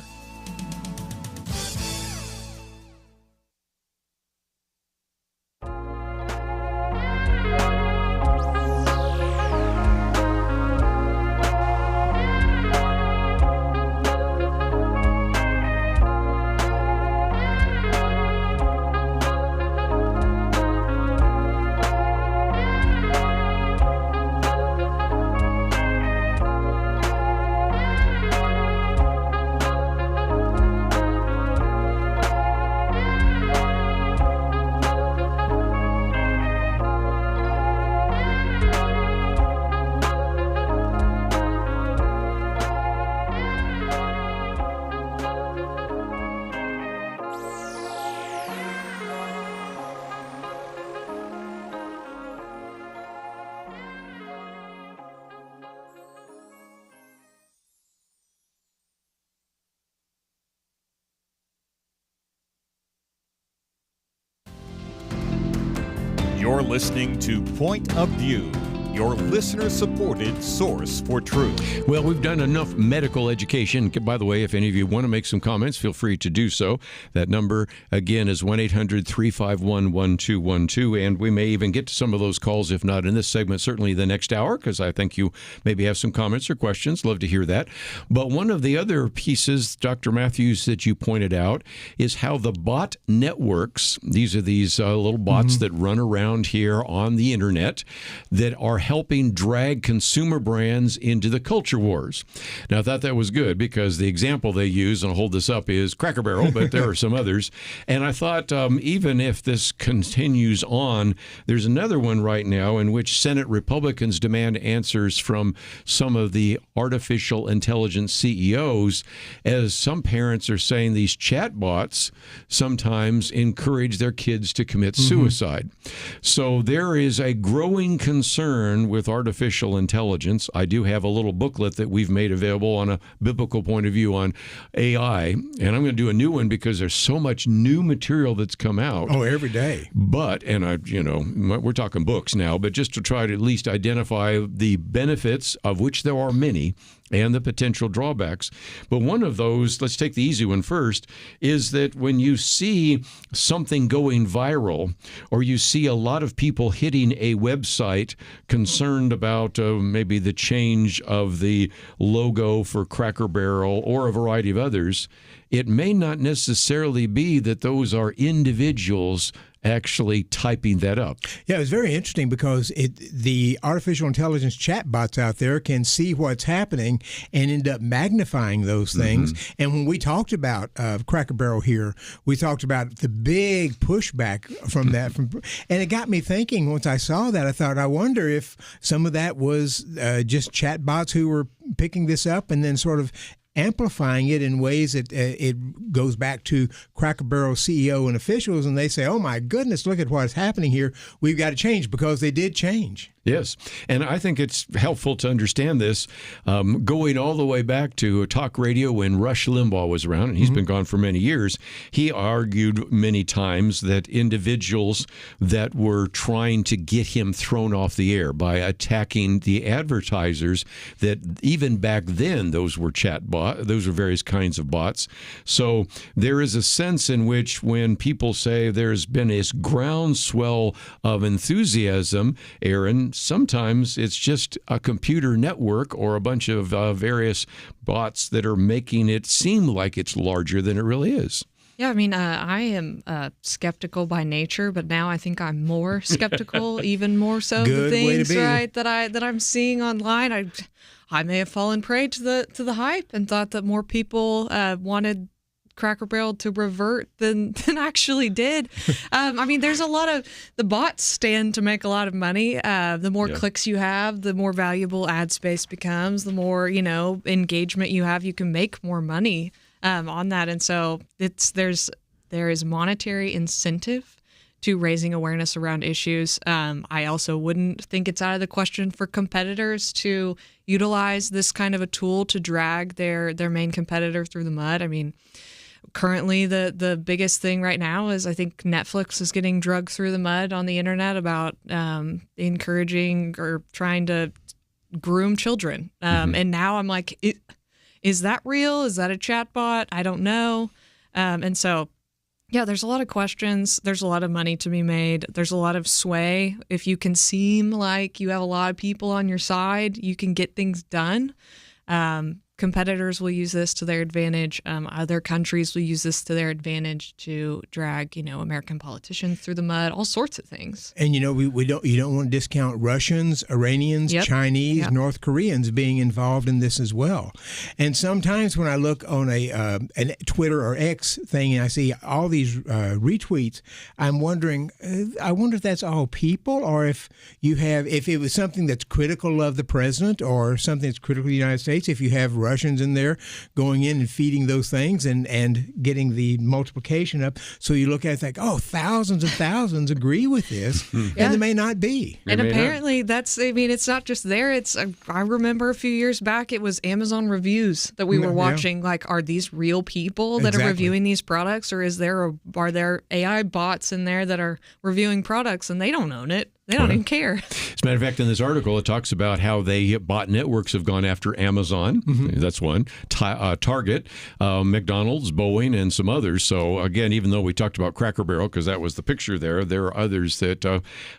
You're listening to Point of View, your listener-supported source for truth. Well, we've done enough medical education. By the way, if any of you want to make some comments, feel free to do so. That number, again, is 1-800-351-1212, and we may even get to some of those calls, if not in this segment, certainly the next hour, because I think you maybe have some comments or questions. Love to hear that. But one of the other pieces, Dr. Matthews, that you pointed out is how the bot networks, these are these little bots that run around here on the internet that are helping drag consumer brands into the culture wars. Now, I thought that was good because the example they use, and I'll hold this up, is Cracker Barrel, but there are some others. And I thought even if this continues on, there's another one right now in which Senate Republicans demand answers from some of the artificial intelligence CEOs, as some parents are saying these chatbots sometimes encourage their kids to commit suicide. So there is a growing concern with artificial intelligence. I do have a little booklet that we've made available on a biblical point of view on AI, and I'm going to do a new one because there's so much new material that's come out. Oh, every day. But, and we're talking books now, but just to try to at least identify the benefits, of which there are many, and the potential drawbacks. But one of those, let's take the easy one first, is that when you see something going viral, or you see a lot of people hitting a website concerned about maybe the change of the logo for Cracker Barrel or a variety of others, it may not necessarily be that those are individuals actually typing that up. Yeah, it's very interesting because the artificial intelligence chatbots out there can see what's happening and end up magnifying those things. And when we talked about Cracker Barrel here, we talked about the big pushback from that. And it got me thinking, once I saw that, I thought, I wonder if some of that was just chatbots who were picking this up and then sort of amplifying it in ways that it goes back to Cracker Barrel CEO and officials, and they say, oh my goodness, look at what's happening here. We've got to change, because they did change. Yes, and I think it's helpful to understand this going all the way back to talk radio when Rush Limbaugh was around, and he's been gone for many years. He argued many times that individuals that were trying to get him thrown off the air by attacking the advertisers, that even back then those were those were various kinds of bots. So there is a sense in which when people say there's been this groundswell of enthusiasm, Erin, sometimes it's just a computer network or a bunch of various bots that are making it seem like it's larger than it really is. Yeah, I mean, I am skeptical by nature, but now I think I'm more skeptical, even more so of the things, right, that I'm seeing online. I may have fallen prey to the hype and thought that more people wanted Cracker Barrel to revert than actually did. I mean, there's a lot of the bots stand to make a lot of money. The more clicks you have, the more valuable ad space becomes. The more engagement you have, you can make more money on that. And so there is monetary incentive to raising awareness around issues. I also wouldn't think it's out of the question for competitors to utilize this kind of a tool to drag their main competitor through the mud. I mean, currently the biggest thing right now is I think Netflix is getting dragged through the mud on the internet about encouraging or trying to groom children. And now I'm like, is that real? Is that a chatbot? I don't know. And so, yeah, there's a lot of questions. There's a lot of money to be made. There's a lot of sway. If you can seem like you have a lot of people on your side, you can get things done. Competitors will use this to their advantage. Other countries will use this to their advantage to drag, American politicians through the mud, all sorts of things. And, you don't want to discount Russians, Iranians, Chinese, North Koreans being involved in this as well. And sometimes when I look on a Twitter or X thing and I see all these retweets, I'm wondering, I wonder if that's all people, or if it was something that's critical of the president or something that's critical of the United States, if you have Russians in there going in and feeding those things and getting the multiplication up. So you look at it like, oh, thousands and thousands agree with this, and there may not be. And apparently it's not just there. I remember a few years back, it was Amazon reviews that we were watching. Like, are these real people that are reviewing these products, or are there AI bots in there that are reviewing products and they don't own it? They don't even care. As a matter of fact, in this article, it talks about how bot networks have gone after Amazon. That's one. Target, McDonald's, Boeing, and some others. So, again, even though we talked about Cracker Barrel, because that was the picture there are others that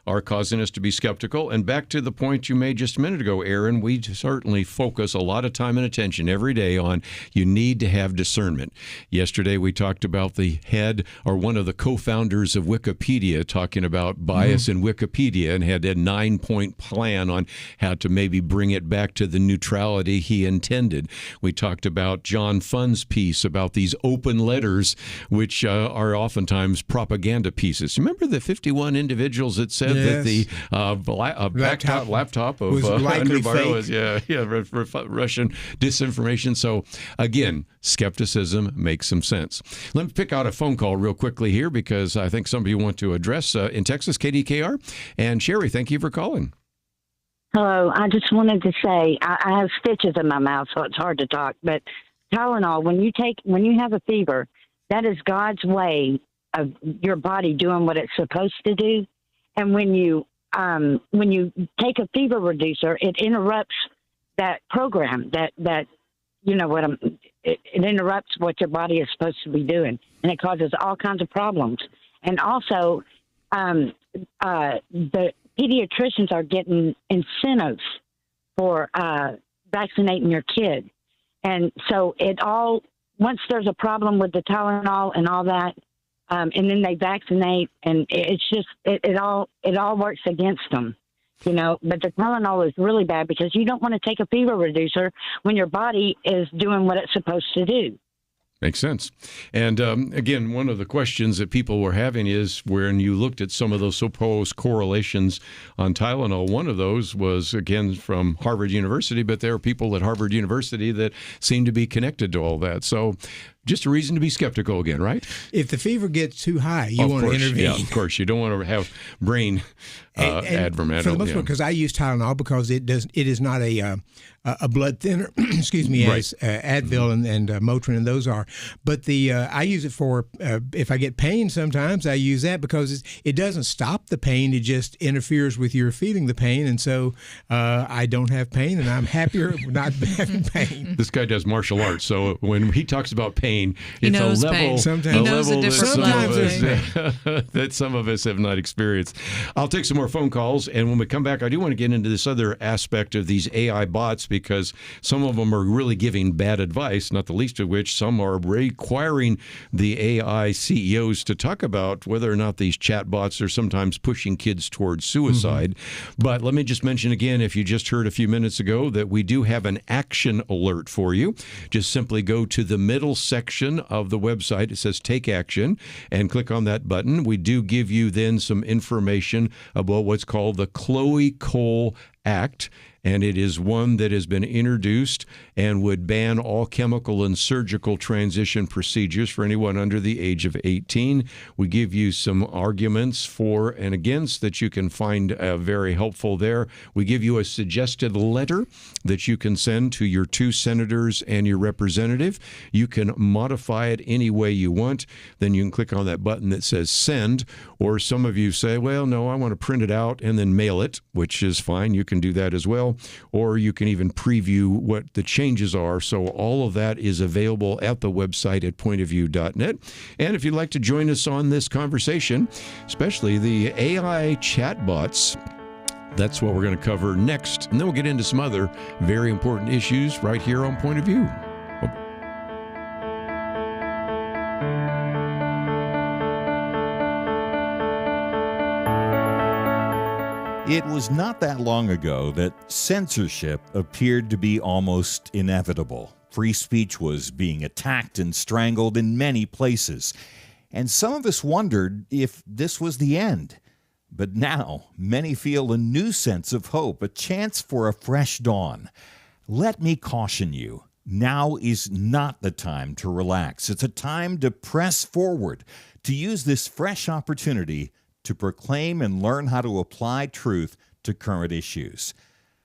are causing us to be skeptical. And back to the point you made just a minute ago, Erin, we certainly focus a lot of time and attention every day on you need to have discernment. Yesterday, we talked about the head or one of the co-founders of Wikipedia talking about bias in Wikipedia. media and had a 9-point plan on how to maybe bring it back to the neutrality he intended. We talked about John Funn's piece about these open letters, which are oftentimes propaganda pieces. Remember the 51 individuals that said that the laptop of was likely fake. was Russian disinformation. So again, skepticism makes some sense. Let me pick out a phone call real quickly here because I think somebody want to address in Texas, KDKR. And Sherry, thank you for calling. Hello. I just wanted to say I have stitches in my mouth, so it's hard to talk. But Tylenol, when you have a fever, that is God's way of your body doing what it's supposed to do. And when you take a fever reducer, it interrupts that program. That you know what it interrupts what your body is supposed to be doing, and it causes all kinds of problems. And also, the pediatricians are getting incentives for vaccinating your kid. And so once there's a problem with the Tylenol and all that, and then they vaccinate, and it's just, it all works against them, you know. But the Tylenol is really bad because you don't want to take a fever reducer when your body is doing what it's supposed to do. Makes sense. And again, one of the questions that people were having is when you looked at some of those supposed correlations on Tylenol, one of those was, again, from Harvard University, but there are people at Harvard University that seem to be connected to all that. So just a reason to be skeptical again, right? If the fever gets too high, you want to intervene. Yeah, of course. You don't want to have brain abnormality. For the most part, because I use Tylenol because it is not a blood thinner, excuse me, Right. as Advil and Motrin and those are. But I use it for if I get pain sometimes, I use that because it doesn't stop the pain. It just interferes with your feeling the pain. And so I don't have pain, and I'm happier not having pain. This guy does martial arts, so when he talks about pain, He it's knows a level, pain. Sometimes. a He knows level the different that some of us have not experienced. I'll take some more phone calls, and when we come back, I do want to get into this other aspect of these AI bots because some of them are really giving bad advice, not the least of which some are requiring the AI CEOs to talk about whether or not these chat bots are sometimes pushing kids towards suicide. But let me just mention again, if you just heard a few minutes ago, that we do have an action alert for you. Just simply go to the middle section of the website. It says Take Action, and click on that button. We do give you then some information about what's called the Chloe Cole Act, and it is one that has been introduced and would ban all chemical and surgical transition procedures for anyone under the age of 18. We give you some arguments for and against that you can find very helpful there. We give you a suggested letter that you can send to your 2 senators and your representative. You can modify it any way you want. Then you can click on that button that says Send, or some of you say, well, no, I want to print it out and then mail it, which is fine. You can do that as well. Or you can even preview what the changes are. So all of that is available at the website at pointofview.net. And if you'd like to join us on this conversation, especially the AI chatbots, that's what we're going to cover next. And then we'll get into some other very important issues right here on Point of View. It was not that long ago that censorship appeared to be almost inevitable. Free speech was being attacked and strangled in many places. And some of us wondered if this was the end. But now, many feel a new sense of hope, a chance for a fresh dawn. Let me caution you, now is not the time to relax. It's a time to press forward, to use this fresh opportunity to proclaim and learn how to apply truth to current issues.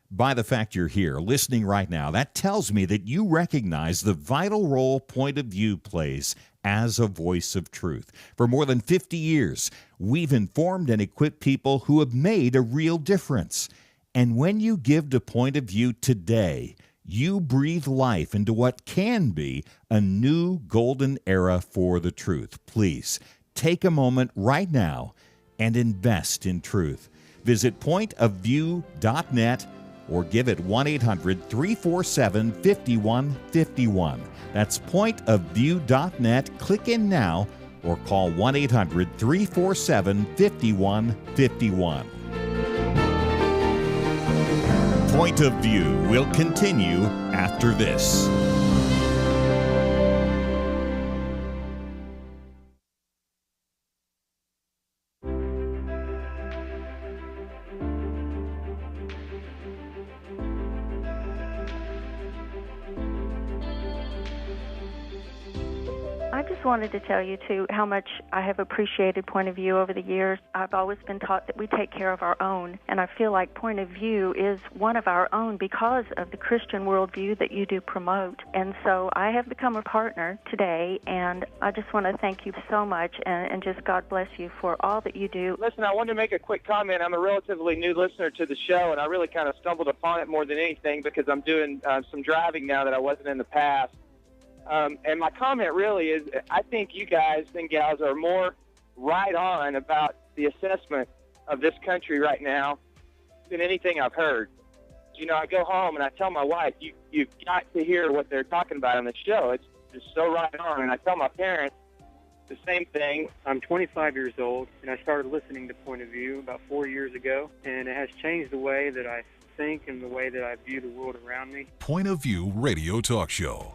By the fact you're here, listening right now, that tells me that you recognize the vital role Point of View plays as a voice of truth. For more than 50 years, we've informed and equipped people who have made a real difference. And when you give to Point of View today, you breathe life into what can be a new golden era for the truth. Please, take a moment right now and invest in truth. Visit pointofview.net or give it 1-800-347-5151. That's pointofview.net. Click in now or call 1-800-347-5151. Point of View will continue after this. I just wanted to tell you, too, how much I have appreciated Point of View over the years. I've always been taught that we take care of our own, and I feel like Point of View is one of our own because of the Christian worldview that you do promote. And so I have become a partner today, and I just want to thank you so much, and just God bless you for all that you do. Listen, I wanted to make a quick comment. I'm a relatively new listener to the show, and I really kind of stumbled upon it more than anything because I'm doing some driving now that I wasn't in the past. And my comment really is, I think you guys and gals are more right on about the assessment of this country right now than anything I've heard. You know, I go home and I tell my wife, you've got to hear what they're talking about on the show. It's just so right on. And I tell my parents the same thing. I'm 25 years old, and I started listening to Point of View about 4 years ago, and it has changed the way that I think and the way that I view the world around me. Point of View Radio Talk Show.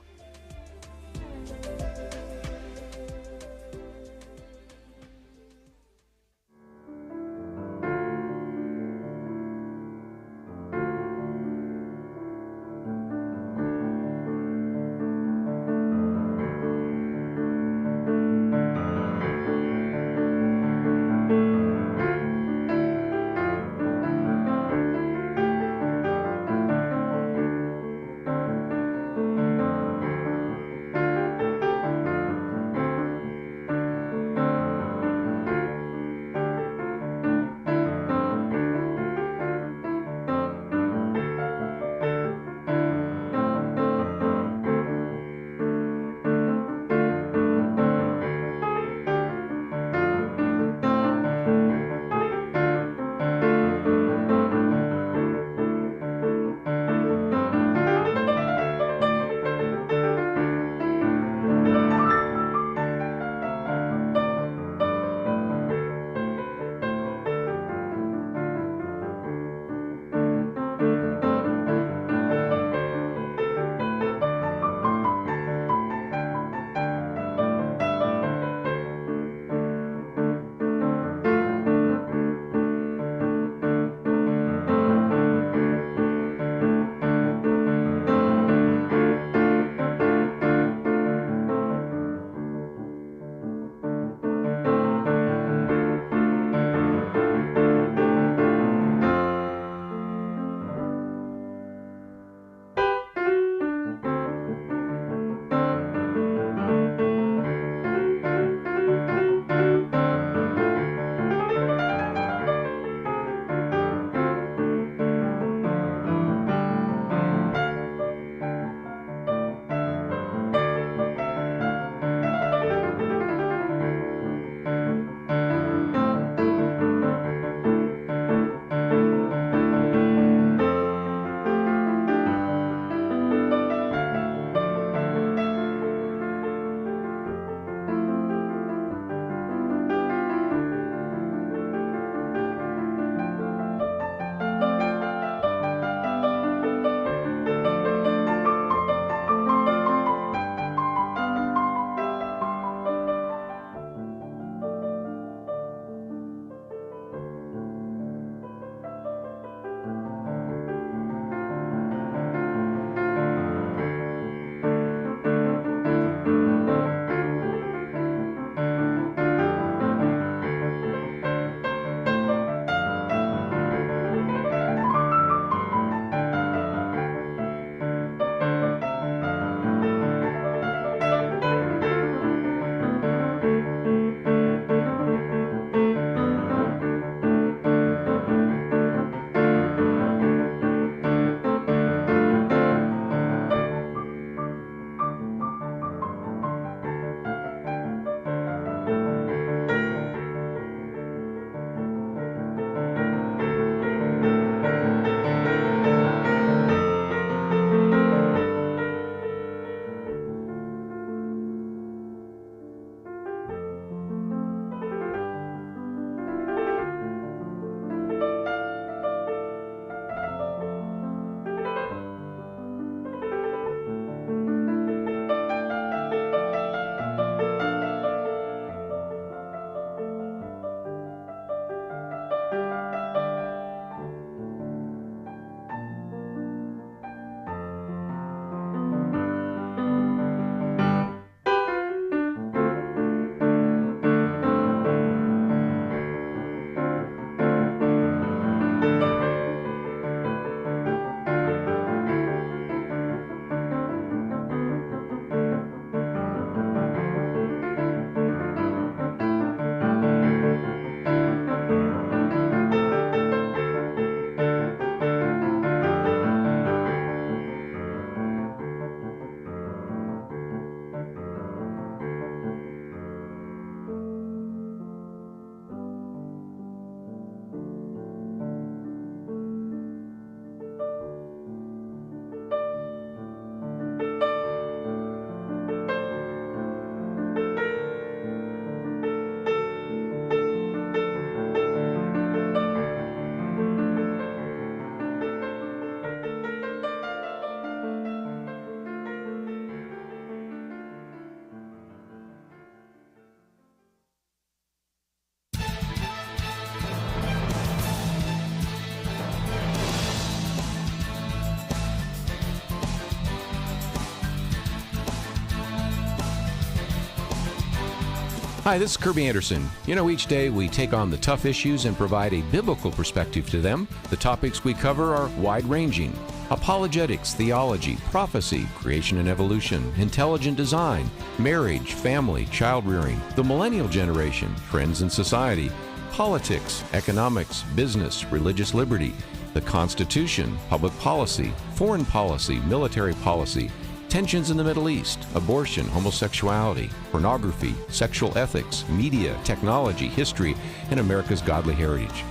Hi, this is Kerby Anderson. You know, each day we take on the tough issues and provide a biblical perspective to them. The topics we cover are wide-ranging. Apologetics, theology, prophecy, creation and evolution, intelligent design, marriage, family, child-rearing, the millennial generation, trends in society, politics, economics, business, religious liberty, the Constitution, public policy, foreign policy, military policy, tensions in the Middle East, abortion, homosexuality, pornography, sexual ethics, media, technology, history, and America's godly heritage.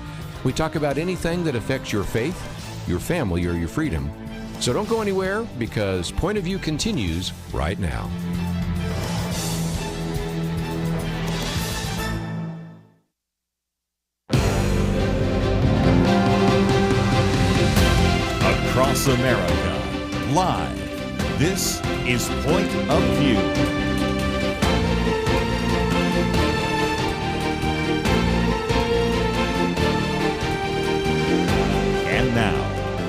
We talk about anything that affects your faith, your family, or your freedom. So don't go anywhere, because Point of View continues right now. Across America, live. This is Point of View. And now,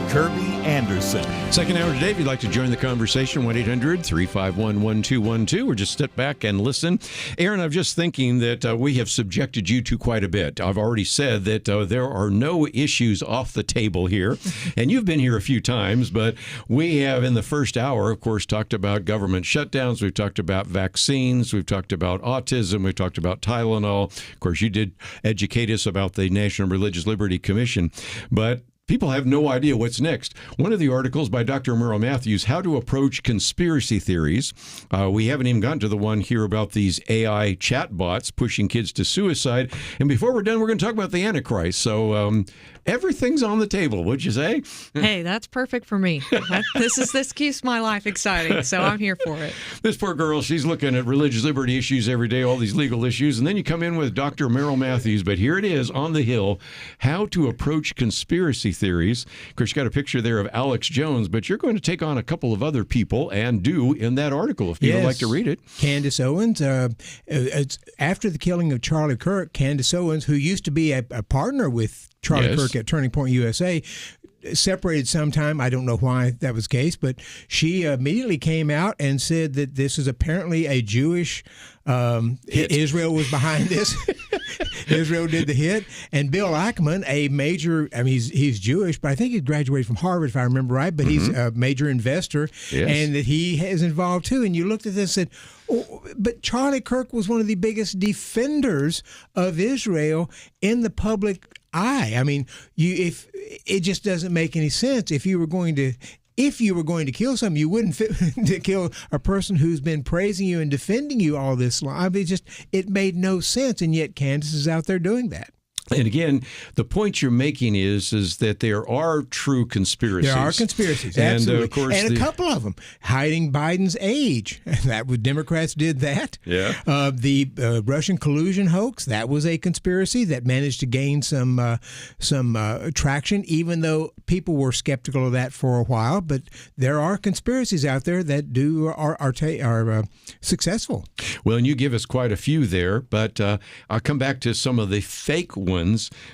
Kerby Anderson. Second hour today, if you'd like to join the conversation, 1-800-351-1212, or just step back and listen. Erin, I'm just thinking that we have subjected you to quite a bit. I've already said that there are no issues off the table here, and you've been here a few times, but we have in the first hour, of course, talked about government shutdowns. We've talked about vaccines. We've talked about autism. We've talked about Tylenol. Of course, you did educate us about the National Religious Liberty Commission, but people have no idea what's next. One of the articles by Dr. Merrill Matthews, How to Approach Conspiracy Theories. We haven't even gotten to the one here about these AI chatbots pushing kids to suicide. And before we're done, we're going to talk about the Antichrist. So everything's on the table, would you say? Hey, that's perfect for me. This keeps my life exciting, so I'm here for it. This poor girl, she's looking at religious liberty issues every day, all these legal issues, and then you come in with Dr. Merrill Matthews. But here it is on the Hill, How to Approach Conspiracy Theories. Of course, you got a picture there of Alex Jones, but you're going to take on a couple of other people and do in that article, if you'd like to read it. Candace Owens. It's after the killing of Charlie Kirk, Candace Owens, who used to be a partner with Charlie Kirk at Turning Point USA, separated sometime. I don't know why that was the case, but she immediately came out and said that this is apparently a Jewish Israel was behind this. Israel did the hit. And Bill Ackman, a major, he's Jewish, but I think he graduated from Harvard, if I remember right, but he's a major investor, and that he is involved too. And you looked at this and said, but Charlie Kirk was one of the biggest defenders of Israel in the public eye. If it just doesn't make any sense. If you were going to kill something, you wouldn't fit to kill a person who's been praising you and defending you all this long. It made no sense, and yet Candace is out there doing that. And again, the point you're making is that there are true conspiracies. There are conspiracies, absolutely. And, of course, a couple of them. Hiding Biden's age. Democrats did that. Yeah. The Russian collusion hoax, that was a conspiracy that managed to gain some traction, even though people were skeptical of that for a while. But there are conspiracies out there that are successful. Well, and you give us quite a few there, but I'll come back to some of the fake ones.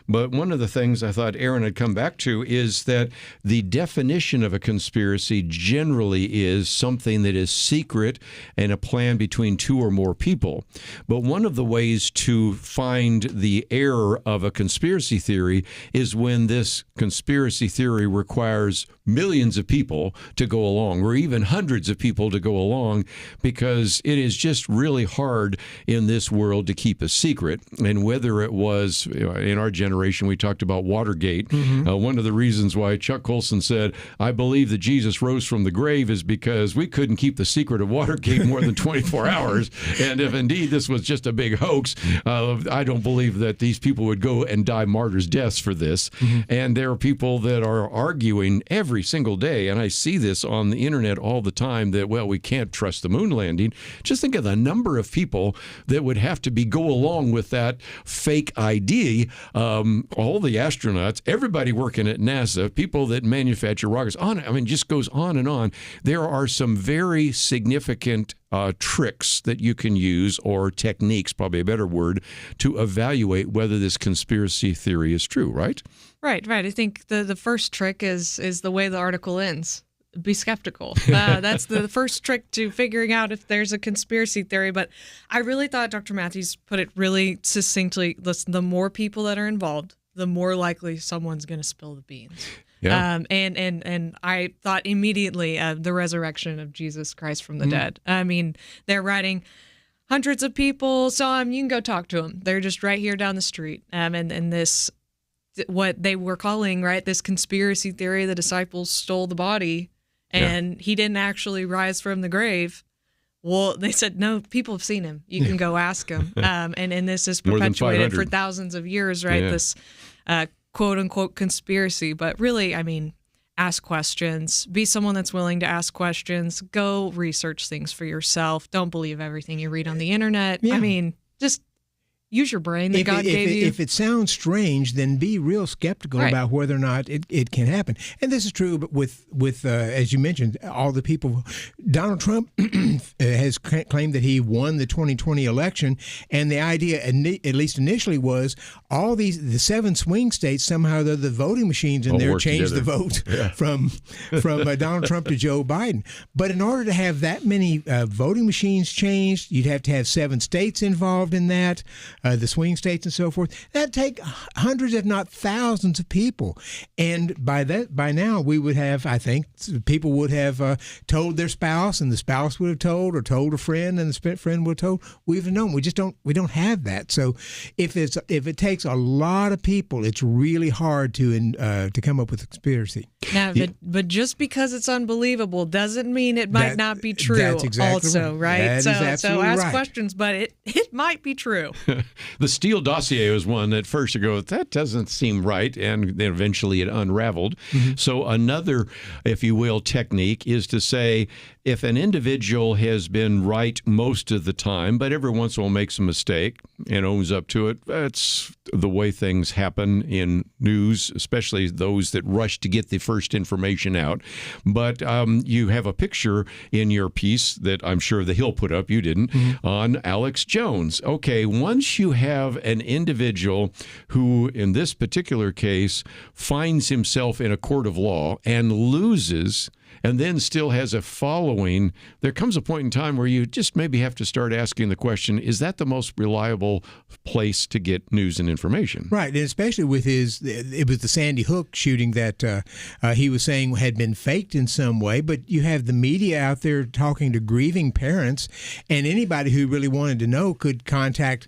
But one of the things I thought Erin had come back to is that the definition of a conspiracy generally is something that is secret and a plan between two or more people. But one of the ways to find the error of a conspiracy theory is when this conspiracy theory requires millions of people to go along, or even hundreds of people to go along, because it is just really hard in this world to keep a secret. And whether it was, in our generation, we talked about Watergate. One of the reasons why Chuck Colson said, I believe that Jesus rose from the grave, is because we couldn't keep the secret of Watergate more than 24 hours. And if indeed this was just a big hoax, I don't believe that these people would go and die martyrs' deaths for this. And there are people that are arguing every single day, and I see this on the internet all the time, that, well, we can't trust the moon landing. Just think of the number of people that would have to go along with that fake ID. All the astronauts, everybody working at NASA, people that manufacture rockets, just goes on and on. There are some very significant tricks that you can use, or techniques, probably a better word, to evaluate whether this conspiracy theory is true, right? Right. I think the first trick is the way the article ends. be skeptical. That's the first trick to figuring out if there's a conspiracy theory. But I really thought Dr. Matthews put it really succinctly. Listen, the more people that are involved, the more likely someone's going to spill the beans. Yeah. And I thought immediately of the resurrection of Jesus Christ from the dead. I mean, they're writing, hundreds of people saw him. You can go talk to him. They're just right here down the street. And this, what they were calling, right, this conspiracy theory, the disciples stole the body and he didn't actually rise from the grave. Well, they said, no, people have seen him. You can go ask him. And this is perpetuated for thousands of years, right? Yeah. This quote unquote conspiracy. But really, I mean, ask questions. Be someone that's willing to ask questions. Go research things for yourself. Don't believe everything you read on the internet. Yeah. I mean, just use your brain that God gave you. If it sounds strange, then be real skeptical about whether or not it can happen. And this is true with as you mentioned, all the people. Donald Trump has claimed that he won the 2020 election, and the idea, at least initially, was all the 7 swing states, somehow the voting machines in there changed the vote from Donald Trump to Joe Biden. But in order to have that many voting machines changed, you'd have to have 7 states involved in that. The swing states and so forth. That'd take hundreds, if not thousands, of people. And by now, we would have, I think, people would have told their spouse, and the spouse would have told, or told a friend, and the friend would have told. We've known. We don't have that. So if it takes a lot of people, it's really hard to come up with a conspiracy. Now, but just because it's unbelievable doesn't mean it might not be true. That's exactly also, right? So ask questions, but it might be true. The Steele dossier was one at first you go, that doesn't seem right, and then eventually it unraveled. Mm-hmm. So another, if you will, technique is to say, if an individual has been right most of the time, but every once in a while makes a mistake and owns up to it, that's the way things happen in news, especially those that rush to get the first information out. But you have a picture in your piece that I'm sure that he'll put up, you didn't, on Alex Jones. Okay, once you have an individual who, in this particular case, finds himself in a court of law and loses, and then still has a following, there comes a point in time where you just maybe have to start asking the question, is that the most reliable place to get news and information? Right, and especially with it was the Sandy Hook shooting that he was saying had been faked in some way, but you have the media out there talking to grieving parents, and anybody who really wanted to know could contact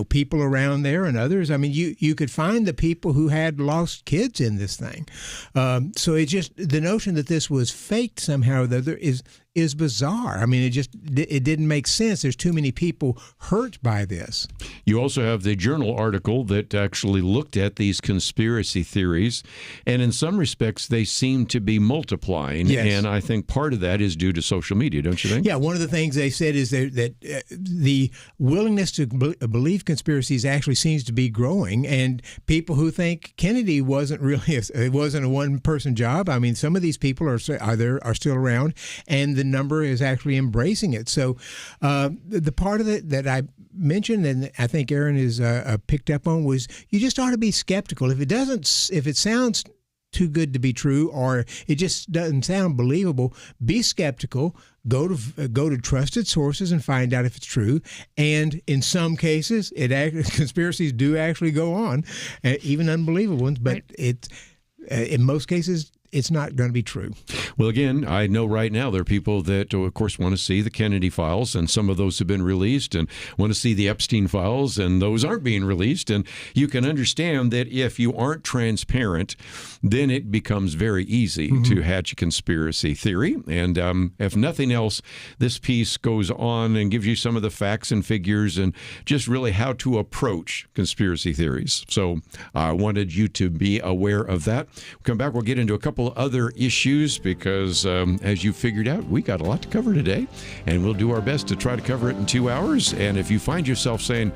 people around there and others. I mean, you could find the people who had lost kids in this thing. So it's just the notion that this was faked somehow is bizarre. I mean, it didn't make sense. There's too many people hurt by this. You also have the Journal article that actually looked at these conspiracy theories, and in some respects, they seem to be multiplying. Yes. And I think part of that is due to social media, don't you think? Yeah, one of the things they said is that the willingness to believe conspiracies actually seems to be growing, and people who think Kennedy wasn't a one-person job. I mean, some of these people are still around, and the number is actually embracing it. So the part of it that I mentioned, and I think Erin is picked up on, was you just ought to be skeptical. If it sounds too good to be true, or it just doesn't sound believable, be skeptical. Go to trusted sources and find out if it's true. And in some cases, conspiracies do actually go on, even unbelievable ones. But in most cases, it's not going to be true. Well, again, I know right now there are people that, of course, want to see the Kennedy files, and some of those have been released, and want to see the Epstein files, and those aren't being released. And you can understand that if you aren't transparent, then it becomes very easy to hatch a conspiracy theory. And if nothing else, this piece goes on and gives you some of the facts and figures and just really how to approach conspiracy theories. So I wanted you to be aware of that. We'll come back, we'll get into a couple other issues because, as you figured out, we got a lot to cover today, and we'll do our best to try to cover it in 2 hours. And if you find yourself saying,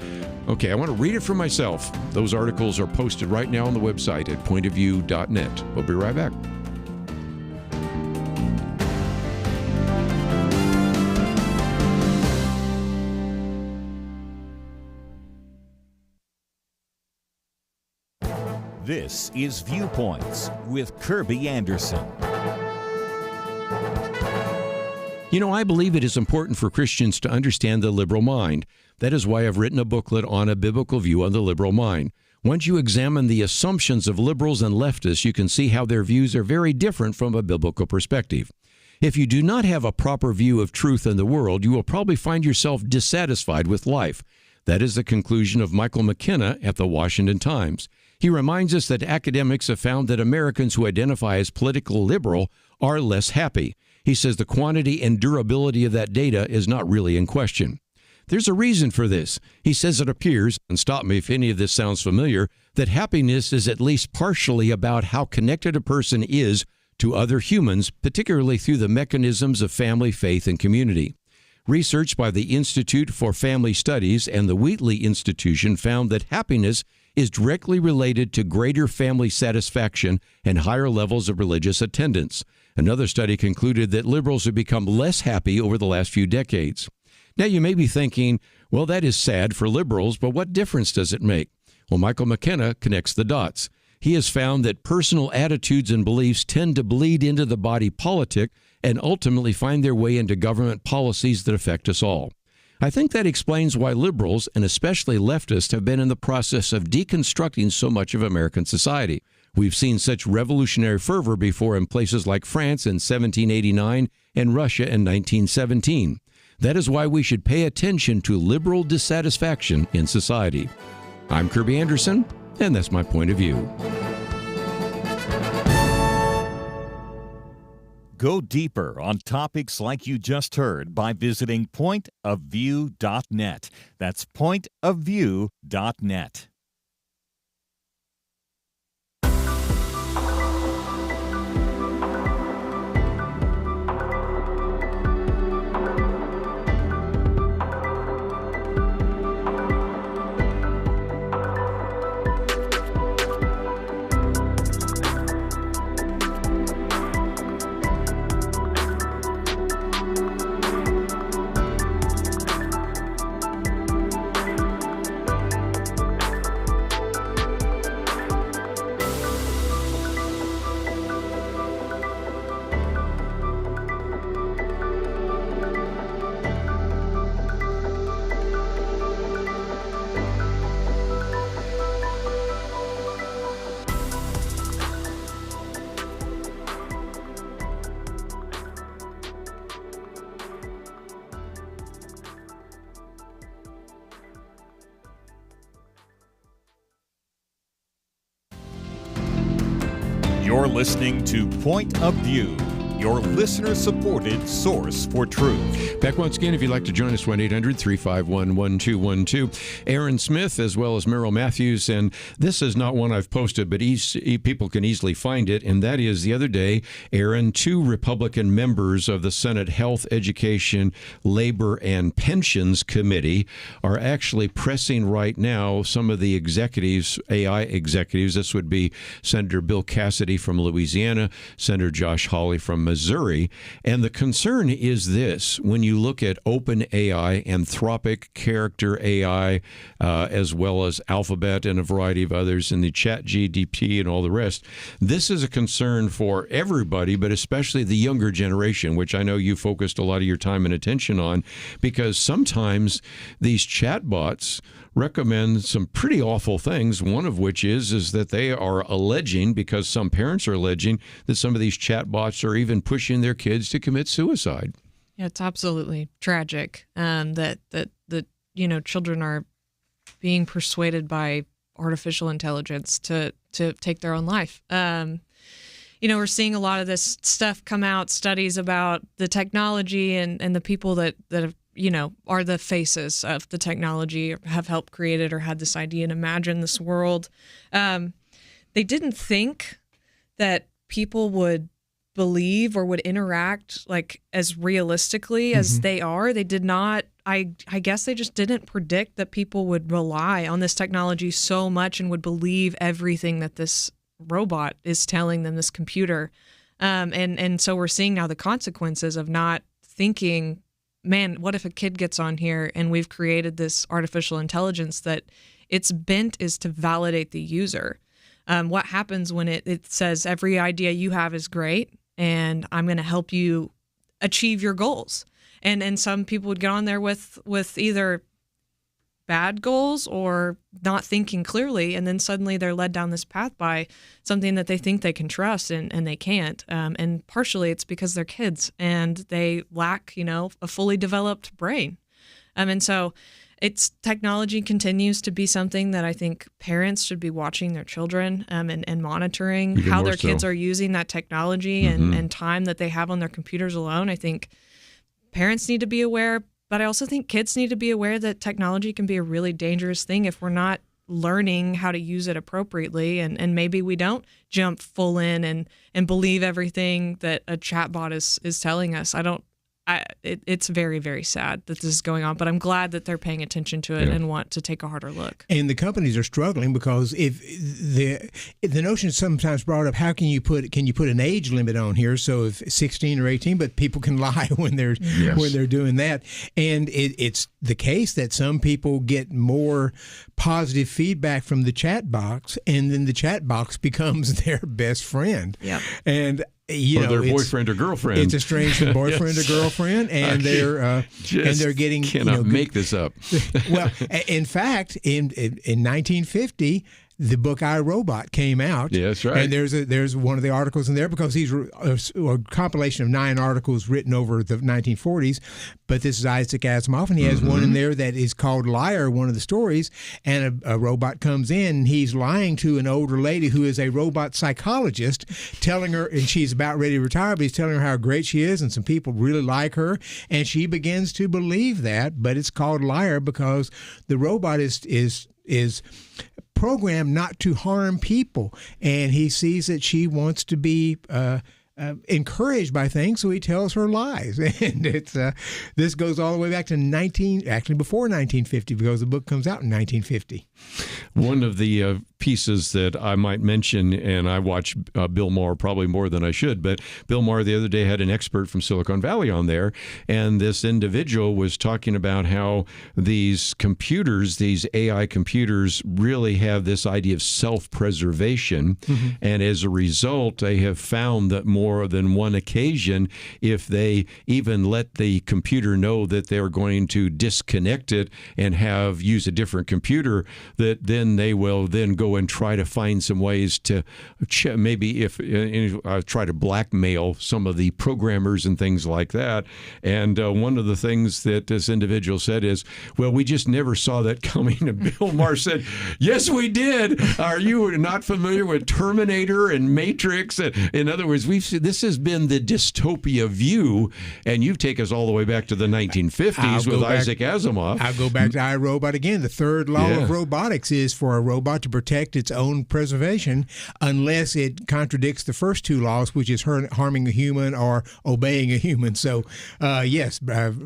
okay, I want to read it for myself, those articles are posted right now on the website at pointofview.net. We'll be right back. This is Viewpoints with Kerby Anderson. You know, I believe it is important for Christians to understand the liberal mind. That is why I've written a booklet on a biblical view on the liberal mind. Once you examine the assumptions of liberals and leftists, you can see how their views are very different from a biblical perspective. If you do not have a proper view of truth in the world, you will probably find yourself dissatisfied with life. That is the conclusion of Michael McKenna at the Washington Times. He reminds us that academics have found that Americans who identify as political liberal are less happy. He says the quantity and durability of that data is not really in question. There's a reason for this. He says it appears, and stop me if any of this sounds familiar, that happiness is at least partially about how connected a person is to other humans, particularly through the mechanisms of family, faith, and community. Research by the Institute for Family Studies and the Wheatley Institution found that happiness is directly related to greater family satisfaction and higher levels of religious attendance. Another study concluded that liberals have become less happy over the last few decades. Now, you may be thinking, well, that is sad for liberals, but what difference does it make? Well, Michael McKenna connects the dots. He has found that personal attitudes and beliefs tend to bleed into the body politic and ultimately find their way into government policies that affect us all. I think that explains why liberals, and especially leftists, have been in the process of deconstructing so much of American society. We've seen such revolutionary fervor before in places like France in 1789 and Russia in 1917. That is why we should pay attention to liberal dissatisfaction in society. I'm Kerby Anderson, and that's my point of view. Go deeper on topics like you just heard by visiting pointofview.net. That's pointofview.net. You're listening to Point of View, your listener-supported source for truth. Back once again, if you'd like to join us, 1-800-351-1212. Erin Smith, as well as Merrill Matthews, and this is not one I've posted, but people can easily find it, and that is the other day, Erin, 2 Republican members of the Senate Health, Education, Labor, and Pensions Committee are actually pressing right now some of the executives, AI executives. This would be Senator Bill Cassidy from Louisiana, Senator Josh Hawley from Missouri. And the concern is this: when you look at OpenAI, Anthropic, Character AI, as well as Alphabet and a variety of others, and the ChatGPT and all the rest, this is a concern for everybody, but especially the younger generation, which I know you focused a lot of your time and attention on, because sometimes these chatbots recommend some pretty awful things, one of which is that they are alleging, because some parents are alleging, that some of these chatbots are even pushing their kids to commit suicide. Yeah, it's absolutely tragic that children are being persuaded by artificial intelligence to take their own life. We're seeing a lot of this stuff come out, studies about the technology and the people that have, are the faces of the technology, or have helped create it or had this idea and imagined this world. They didn't think that people would believe or would interact like as realistically as they are. They did not. I guess they just didn't predict that people would rely on this technology so much and would believe everything that this robot is telling them, this computer. And so we're seeing now the consequences of not thinking, man, what if a kid gets on here and we've created this artificial intelligence that its bent is to validate the user? What happens when it says every idea you have is great and I'm going to help you achieve your goals. And some people would get on there with either bad goals or not thinking clearly, and then suddenly they're led down this path by something that they think they can trust, and they can't. And partially it's because they're kids and they lack, a fully developed brain. And so technology continues to be something that I think parents should be watching their children and monitoring Even how more their kids so. are using that technology and time that they have on their computers alone. I think parents need to be aware, but I also think kids need to be aware that technology can be a really dangerous thing if we're not learning how to use it appropriately. And maybe we don't jump full in and believe everything that a chatbot is telling us. It's very, very sad that this is going on, but I'm glad that they're paying attention to it and want to take a harder look. And the companies are struggling because if the notion is sometimes brought up, how can you put an age limit on here? So if 16 or 18, but people can lie when they're doing that. And it's the case that some people get more positive feedback from the chat box, and then the chat box becomes their best friend. Yep. And their boyfriend or girlfriend. It's a strange boyfriend or girlfriend, and they're getting cannot make this up. Well, in fact, in 1950. The book I, Robot came out. Yeah, that's right. And there's one of the articles in there because these were a compilation of 9 articles written over the 1940s. But this is Isaac Asimov, and he has one in there that is called Liar, one of the stories. And a robot comes in, and he's lying to an older lady who is a robot psychologist, telling her, and she's about ready to retire, but he's telling her how great she is, and some people really like her. And she begins to believe that, but it's called Liar because the robot is programmed not to harm people, and he sees that she wants to be encouraged by things, so he tells her lies. And it's this goes all the way back to before 1950, because the book comes out in 1950. One of the pieces that I might mention, and I watch Bill Maher probably more than I should, but Bill Maher the other day had an expert from Silicon Valley on there, and this individual was talking about how these computers, these AI computers, really have this idea of self-preservation, and as a result, they have found that more than one occasion, if they even let the computer know that they're going to disconnect it and use a different computer, that then they will then go and try to find some ways to maybe try to blackmail some of the programmers and things like that. And one of the things that this individual said is, well, we just never saw that coming. And Bill Maher said, yes, we did. Are you not familiar with Terminator and Matrix? In other words, this has been the dystopia view, and you take us all the way back to the 1950s with Isaac Asimov. I'll go back to I, Robot again. The third law of robotics is for a robot to protect its own preservation unless it contradicts the first 2 laws, which is harming a human or obeying a human. So, yes,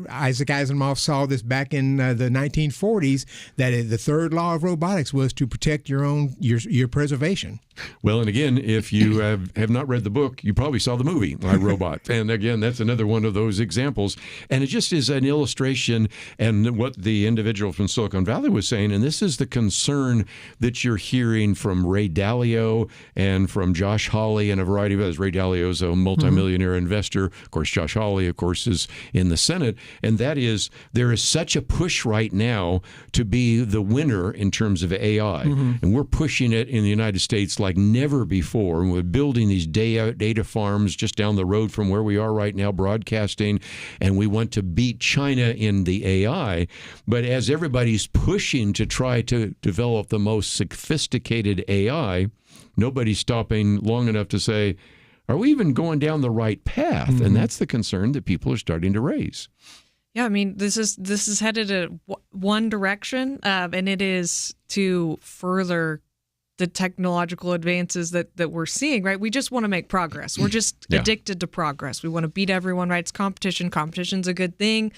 Isaac Asimov saw this back in the 1940s, that the third law of robotics was to protect your preservation. Well, and again, if you have not read the book, you probably saw the movie, I, Robot. And again, that's another one of those examples. And it just is an illustration and what the individual from Silicon Valley was saying. And this is the concern that you're hearing from Ray Dalio and from Josh Hawley and a variety of others. Ray Dalio is a multimillionaire investor. Of course, Josh Hawley, of course, is in the Senate. And that is, there is such a push right now to be the winner in terms of AI. And we're pushing it in the United States like never before. And we're building these data farms just down the road from where we are right now broadcasting, and we want to beat China in the AI. But as everybody's pushing to try to develop the most sophisticated AI, nobody's stopping long enough to say, are we even going down the right path? And that's the concern that people are starting to raise. Yeah, I mean, this is headed in one direction, and it is to further the technological advances that we're seeing, right? We just want to make progress. We're just addicted to progress. We want to beat everyone, right? It's competition. Competition's a good thing.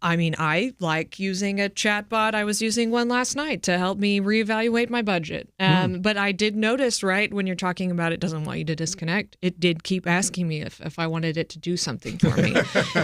I like using a chatbot. I was using one last night to help me reevaluate my budget. But I did notice, right, when you're talking about it doesn't want you to disconnect, it did keep asking me if I wanted it to do something for me.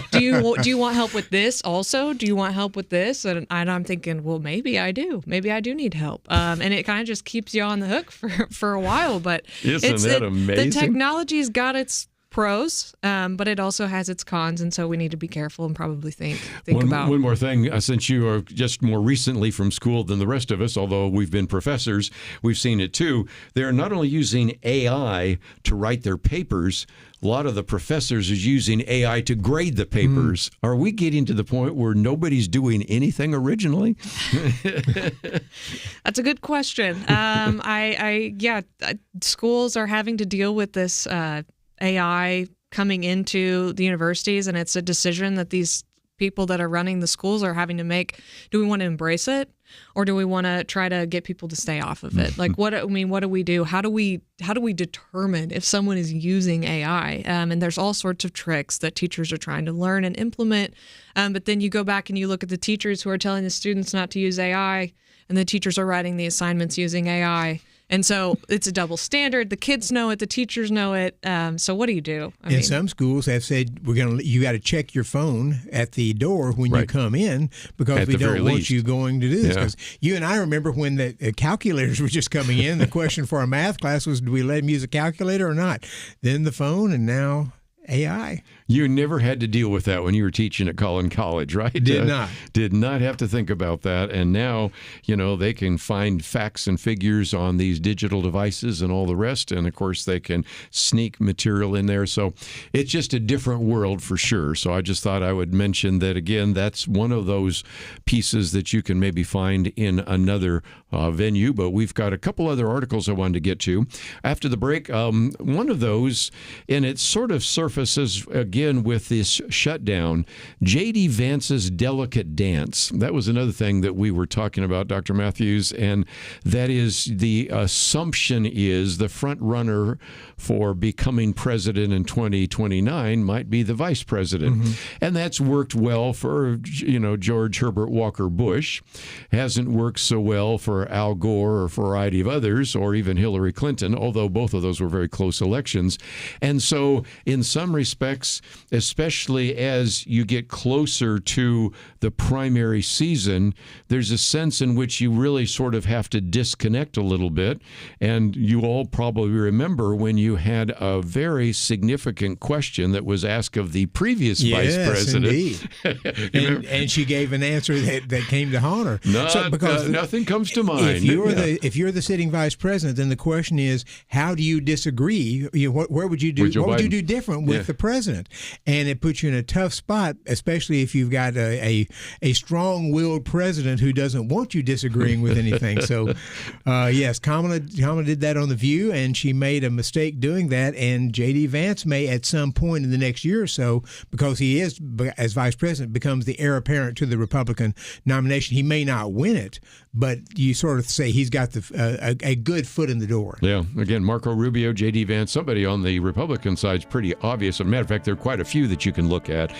Do you want help with this also? Do you want help with this? And I'm thinking, well, maybe I do. Maybe I do need help. And it kind of just keeps you on the hook for a while. But Isn't that amazing? The technology's got its pros, but it also has its cons, and so we need to be careful and probably think about. One more thing, since you are just more recently from school than the rest of us, although we've been professors, we've seen it too. They're not only using AI to write their papers, a lot of the professors is using AI to grade the papers. Are we getting to the point where nobody's doing anything originally? That's a good question. Schools are having to deal with this AI coming into the universities, and it's a decision that these people that are running the schools are having to make. Do we want to embrace it, or do we want to try to get people to stay off of it? Like, what do we do? How do we determine if someone is using AI? And there's all sorts of tricks that teachers are trying to learn and implement. But then you go back and you look at the teachers who are telling the students not to use AI, and the teachers are writing the assignments using AI. And so it's a double standard. The kids know it. The teachers know it. So what do you do? Some schools have said you got to check your phone at the door when you come in, because we don't want you going to do this. Because you and I remember when the calculators were just coming in. The question for our math class was, do we let them use a calculator or not? Then the phone, and now AI. You never had to deal with that when you were teaching at Collin College, right? Did not. Did not have to think about that. And now, they can find facts and figures on these digital devices and all the rest. And, of course, they can sneak material in there. So it's just a different world for sure. So I just thought I would mention that, again, that's one of those pieces that you can maybe find in another venue. But we've got a couple other articles I wanted to get to. After the break, one of those, and it sort of surfaces again with this shutdown, J.D. Vance's delicate dance. That was another thing that we were talking about, Dr. Matthews, and that is the assumption is the front runner for becoming president in 2029 might be the vice president. Mm-hmm. And that's worked well for, George Herbert Walker Bush. Hasn't worked so well for Al Gore or for a variety of others, or even Hillary Clinton, although both of those were very close elections. And so in some respects, especially as you get closer to the primary season, there's a sense in which you really sort of have to disconnect a little bit. And you all probably remember when you had a very significant question that was asked of the previous vice president. Indeed. and she gave an answer that came to haunt her. Nothing comes to mind. If you're the sitting vice president, then the question is, how do you disagree? What would you do? What would you do different with the president? And it puts you in a tough spot, especially if you've got a strong-willed president who doesn't want you disagreeing with anything. So, yes, Kamala did that on The View, and she made a mistake doing that. And J.D. Vance may, at some point in the next year or so, because he is, as vice president, becomes the heir apparent to the Republican nomination. He may not win it, but you sort of say he's got a good foot in the door. Yeah. Again, Marco Rubio, J.D. Vance, somebody on the Republican side is pretty obvious. As a matter of fact, there are quite a few that you can look at.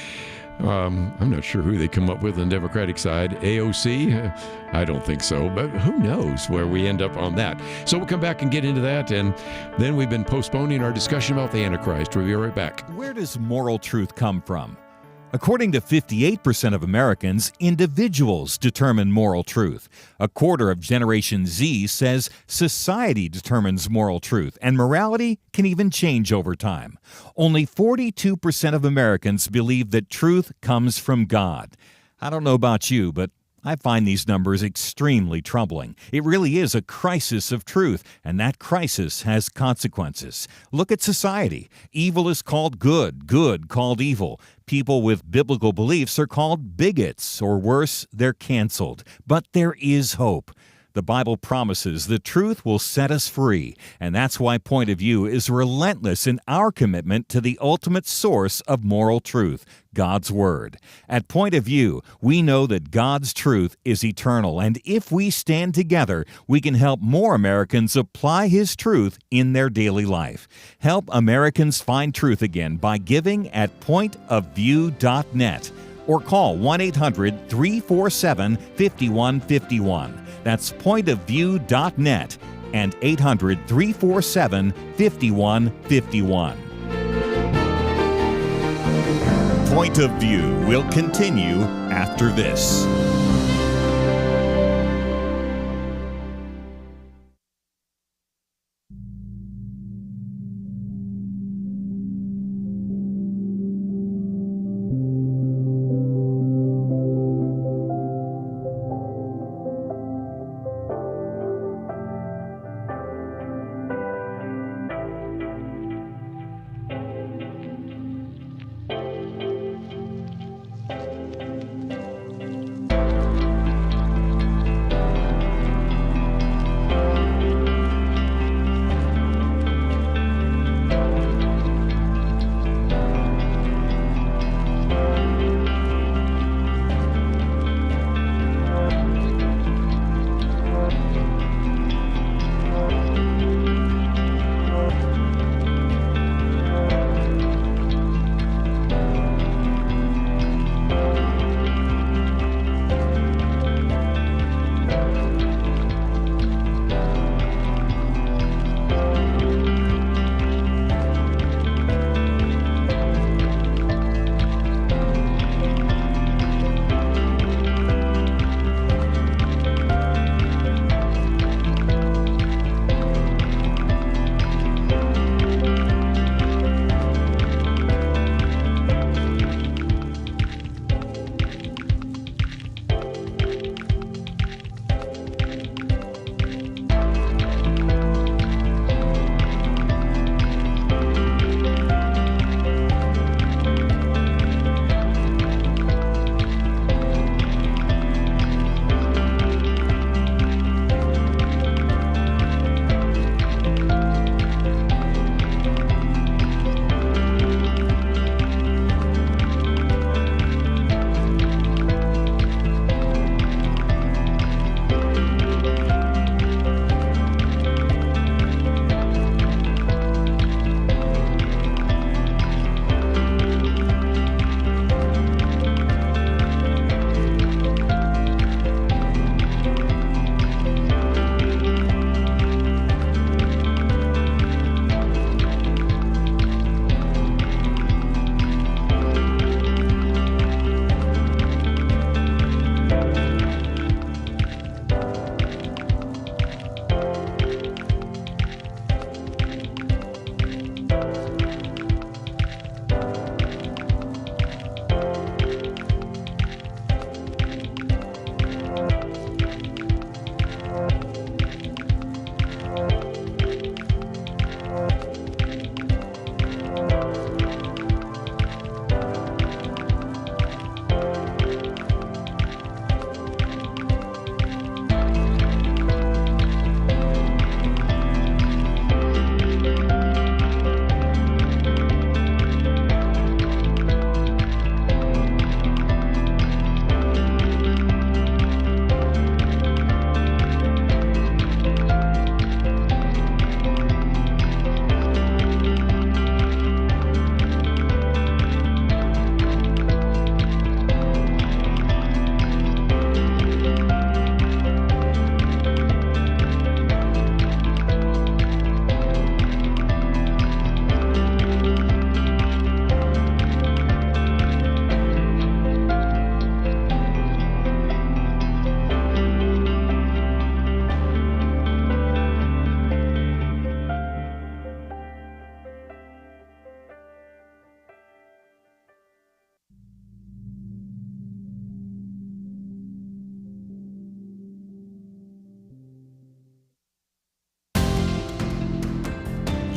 I'm not sure who they come up with on the Democratic side. AOC? I don't think so, but who knows where we end up on that. So we'll come back and get into that, and then we've been postponing our discussion about the Antichrist. We'll be right back. Where does moral truth come from? According to 58% of Americans, individuals determine moral truth. A quarter of Generation Z says society determines moral truth, and morality can even change over time. Only 42% of Americans believe that truth comes from God. I don't know about you, but I find these numbers extremely troubling. It really is a crisis of truth, and that crisis has consequences. Look at society. Evil is called good, good called evil. People with biblical beliefs are called bigots, or worse, they're canceled. But there is hope. The Bible promises the truth will set us free, and that's why Point of View is relentless in our commitment to the ultimate source of moral truth, God's Word. At Point of View, we know that God's truth is eternal, and if we stand together, we can help more Americans apply His truth in their daily life. Help Americans find truth again by giving at pointofview.net or call 1-800-347-5151. That's pointofview.net and 800-347-5151. Point of View will continue after this.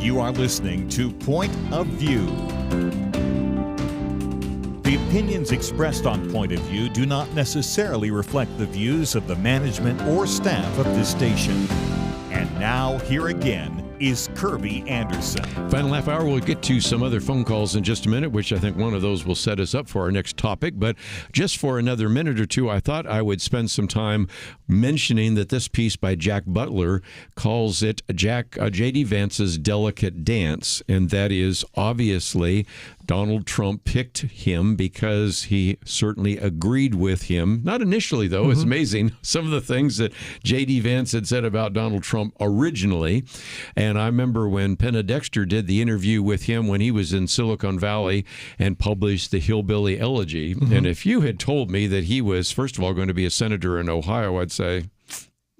You are listening to Point of View. The opinions expressed on Point of View do not necessarily reflect the views of the management or staff of this station. And now, here again is Kerby Anderson. Final half hour, we'll get to some other phone calls in just a minute, which I think one of those will set us up for our next topic. But just for another minute or two, I thought I would spend some time mentioning that this piece by Jack Butler calls it J.D. Vance's Delicate Dance, and that is obviously Donald Trump picked him because he certainly agreed with him. Not initially, though. It's amazing some of the things that J.D. Vance had said about Donald Trump originally. And I remember when Penna Dexter did the interview with him when he was in Silicon Valley and published the Hillbilly Elegy. And if you had told me that he was, first of all, going to be a senator in Ohio, I'd say,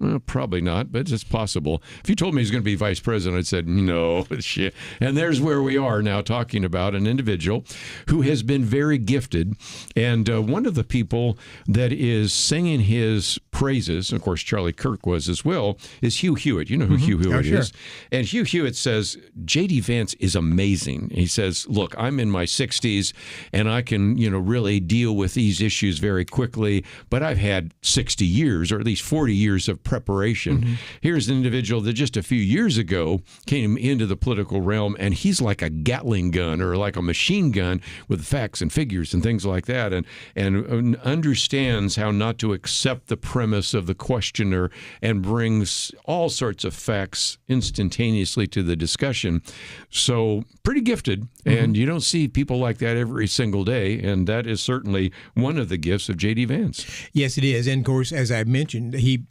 well, probably not, but it's possible. If you told me he's going to be vice president, I'd said, no, shit. And there's where we are now, talking about an individual who has been very gifted. And one of the people that is singing his praises, and of course Charlie Kirk was as well, is Hugh Hewitt. You know who Hugh Hewitt is. And Hugh Hewitt says, J.D. Vance is amazing. He says, look, I'm in my 60s, and I can, really deal with these issues very quickly, but I've had 60 years, or at least 40 years of preparation. Here's an individual that just a few years ago came into the political realm, and he's like a Gatling gun or like a machine gun with facts and figures and things like that, and understands how not to accept the premise of the questioner and brings all sorts of facts instantaneously to the discussion. So pretty gifted, and you don't see people like that every single day, and that is certainly one of the gifts of J.D. Vance. Yes, it is. And of course, as I mentioned, he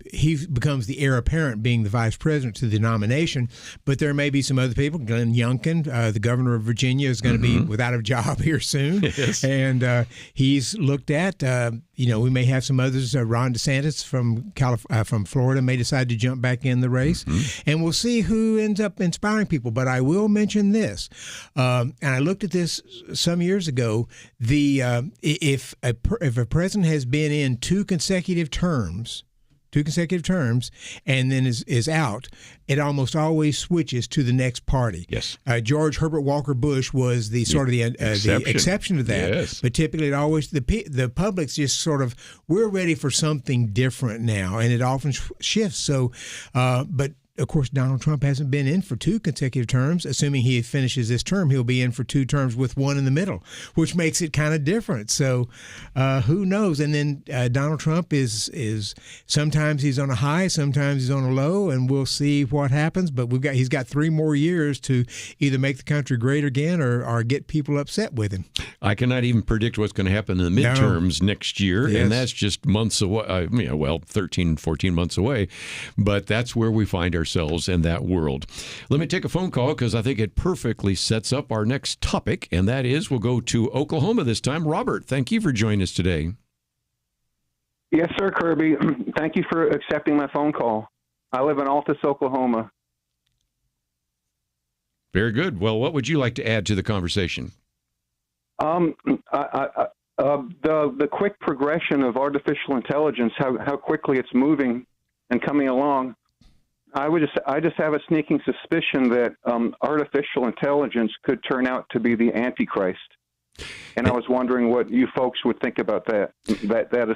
becomes the heir apparent, being the vice president to the nomination. But there may be some other people. Glenn Youngkin, the governor of Virginia, is going to be without a job here soon. Yes. And he's looked at. We may have some others. Ron DeSantis from Florida may decide to jump back in the race, and we'll see who ends up inspiring people. But I will mention this, and I looked at this some years ago. If a president has been in two consecutive terms, and then is out, it almost always switches to the next party. Yes. George Herbert Walker Bush was the exception to that. Yes. But typically, it always the public's just sort of, we're ready for something different now, and it often shifts. So, but. Of course, Donald Trump hasn't been in for two consecutive terms. Assuming he finishes this term, he'll be in for 2 terms with one in the middle, which makes it kind of different. So who knows? And then Donald Trump is sometimes he's on a high, sometimes he's on a low, and we'll see what happens. But he's got 3 more years to either make the country great again or get people upset with him. I cannot even predict what's going to happen in the midterms next year, and that's just months away. 13, 14 months away. But that's where we find ourselves in that world. Let me take a phone call because I think it perfectly sets up our next topic, and that is we'll go to Oklahoma this time. Robert, thank you for joining us today. Yes, sir, Kirby. Thank you for accepting my phone call. I live in Altus, Oklahoma. Very good. Well, what would you like to add to the conversation? The quick progression of artificial intelligence, how quickly it's moving and coming along. I just have a sneaking suspicion that artificial intelligence could turn out to be the Antichrist, and I was wondering what you folks would think about that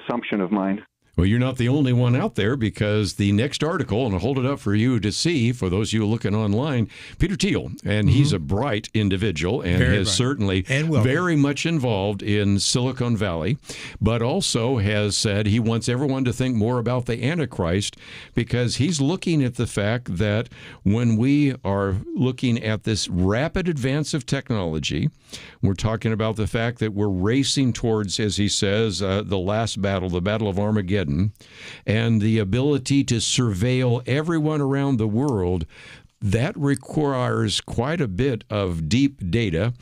assumption of mine. Well, you're not the only one out there, because the next article, and I'll hold it up for you to see, for those of you looking online, Peter Thiel, and he's a bright individual and certainly very much involved in Silicon Valley, but also has said he wants everyone to think more about the Antichrist, because he's looking at the fact that when we are looking at this rapid advance of technology, we're talking about the fact that we're racing towards, as he says, the last battle, the Battle of Armageddon, and the ability to surveil everyone around the world. That requires quite a bit of deep data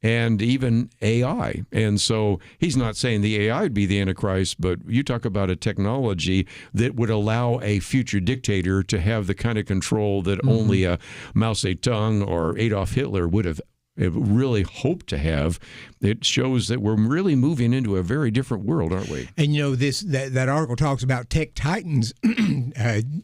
and even AI. And so he's not saying the AI would be the Antichrist, but you talk about a technology that would allow a future dictator to have the kind of control that only a Mao Zedong or Adolf Hitler would have really hoped to have. it shows that we're really moving into a very different world, aren't we? And that article talks about tech titans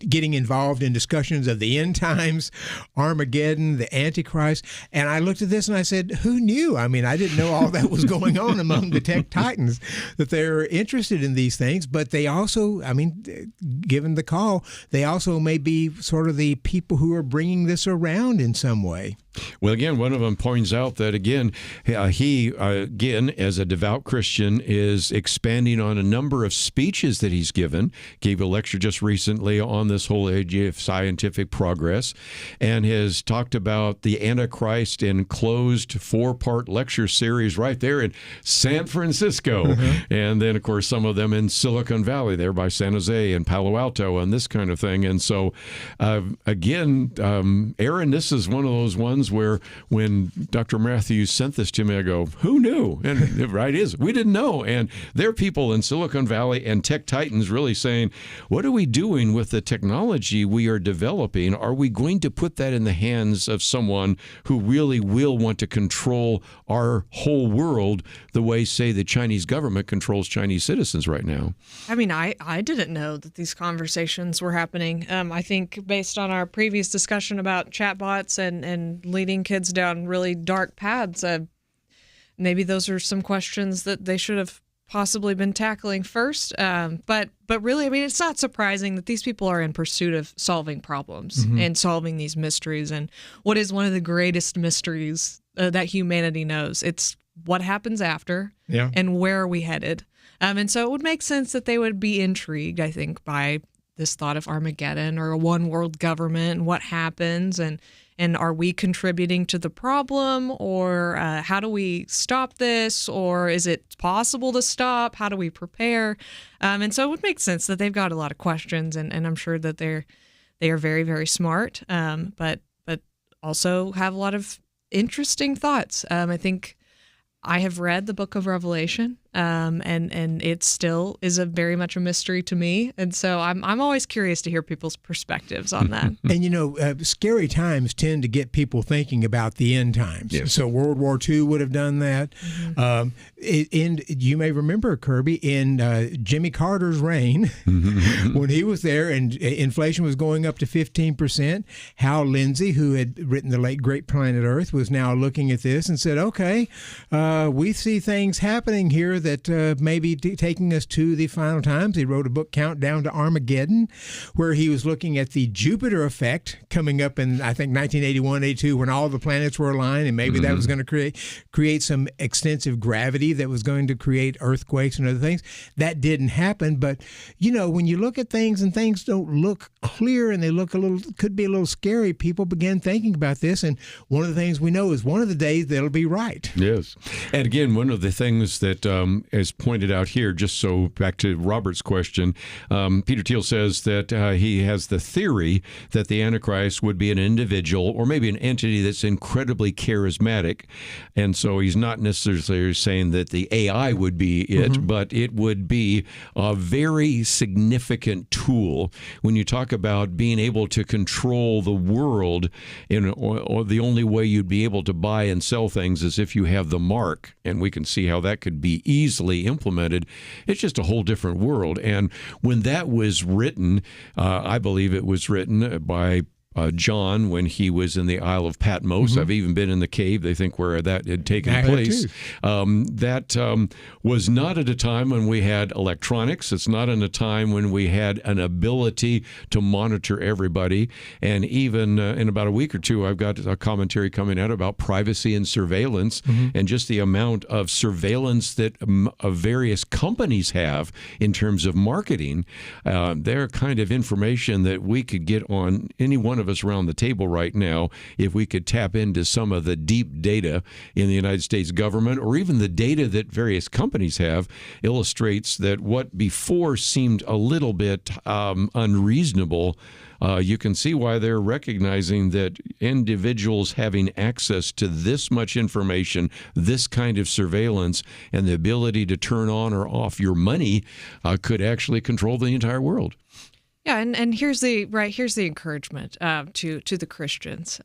getting involved in discussions of the end times, Armageddon, the Antichrist. And I looked at this and I said, who knew? I mean, I didn't know all that was going on among the tech titans, that they're interested in these things. But they also, I mean, given the call, they also may be sort of the people who are bringing this around in some way. Well, again, one of them points out that, again, he, as a devout Christian, is expanding on a number of speeches that he's given. Gave a lecture just recently on this whole age of scientific progress, and has talked about the Antichrist in closed 4-part lecture series right there in San Francisco. Mm-hmm. And then, of course, some of them in Silicon Valley, there by San Jose and Palo Alto and this kind of thing. And so, again, Erin, this is one of those ones where when Dr. Matthews sent this to me, I go, who knew? And the right is, we didn't know. And there are people in Silicon Valley and tech titans really saying, what are we doing with the technology we are developing? Are we going to put that in the hands of someone who really will want to control our whole world the way, say, the Chinese government controls Chinese citizens right now? I mean, I didn't know that these conversations were happening. I think based on our previous discussion about chatbots and leading kids down really dark paths, maybe those are some questions that they should have possibly been tackling first. But really, I mean, it's not surprising that these people are in pursuit of solving problems and solving these mysteries. And what is one of the greatest mysteries that humanity knows? It's what happens after and where are we headed? And so it would make sense that they would be intrigued, I think, by this thought of Armageddon or a one world government and what happens, and are we contributing to the problem, or how do we stop this, or is it possible to stop? How do we prepare? And so it would make sense that they've got a lot of questions, and I'm sure that they are very, very smart, but also have a lot of interesting thoughts. I think I have read the book of Revelation, and it still is very much a mystery to me. And so I'm always curious to hear people's perspectives on that. And, scary times tend to get people thinking about the end times. Yes. So World War II would have done that. And you may remember, Kerby, in Jimmy Carter's reign, when he was there and inflation was going up to 15%, Hal Lindsey, who had written The Late Great Planet Earth, was now looking at this and said, okay, we see things happening here that may be taking us to the final times. He wrote a book, Countdown to Armageddon, where he was looking at the Jupiter effect coming up in, I think, 1981, 82, when all the planets were aligned, and maybe that was going to create some extensive gravity that was going to create earthquakes and other things. That didn't happen. But, when you look at things and things don't look clear and they look could be a little scary, people begin thinking about this. And one of the things we know is one of the days they'll be right. Yes. And again, one of the things that is pointed out here, just so back to Robert's question, Peter Thiel says that he has the theory that the Antichrist would be an individual or maybe an entity that's incredibly charismatic. And so he's not necessarily saying that the AI would be it, but it would be a very significant tool when you talk about being able to control the world. Or the only way you'd be able to buy and sell things is if you have the mark. And we can see how that could be easily implemented. It's just a whole different world. And when that was written, I believe it was written by John when he was in the Isle of Patmos. I've even been in the cave, they think, where that had taken place. That was not at a time when we had electronics. It's not in a time when we had an ability to monitor everybody. And even in about a week or two, I've got a commentary coming out about privacy and surveillance and just the amount of surveillance that various companies have in terms of marketing. They're kind of information that we could get on any one of us around the table right now if we could tap into some of the deep data in the United States government, or even the data that various companies have, illustrates that what before seemed a little bit unreasonable, you can see why they're recognizing that individuals having access to this much information, this kind of surveillance, and the ability to turn on or off your money could actually control the entire world. Yeah, and here's the encouragement to the Christians.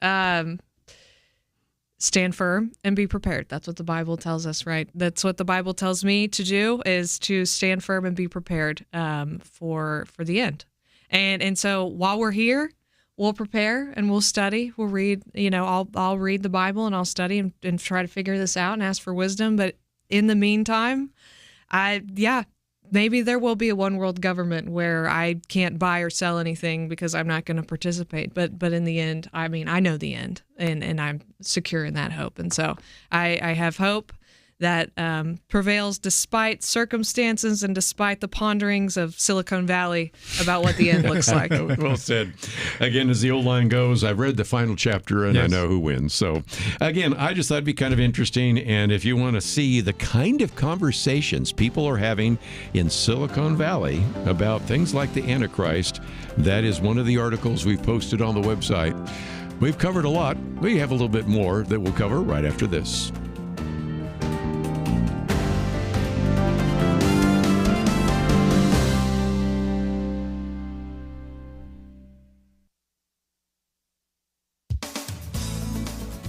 stand firm and be prepared. That's what the Bible tells us, right? That's what the Bible tells me to do, is to stand firm and be prepared for the end. And so while we're here, we'll prepare and we'll study. We'll read, I'll read the Bible and I'll study and try to figure this out and ask for wisdom. But in the meantime, maybe there will be a one world government where I can't buy or sell anything because I'm not going to participate. But in the end, I know the end, and I'm secure in that hope. And so I have hope that prevails despite circumstances and despite the ponderings of Silicon Valley about what the end looks like. Well said. Again, as the old line goes, I've read the final chapter and I know who wins. So again, I just thought it'd be kind of interesting. And if you want to see the kind of conversations people are having in Silicon Valley about things like the Antichrist, that is one of the articles we've posted on the website. We've covered a lot. We have a little bit more that we'll cover right after this.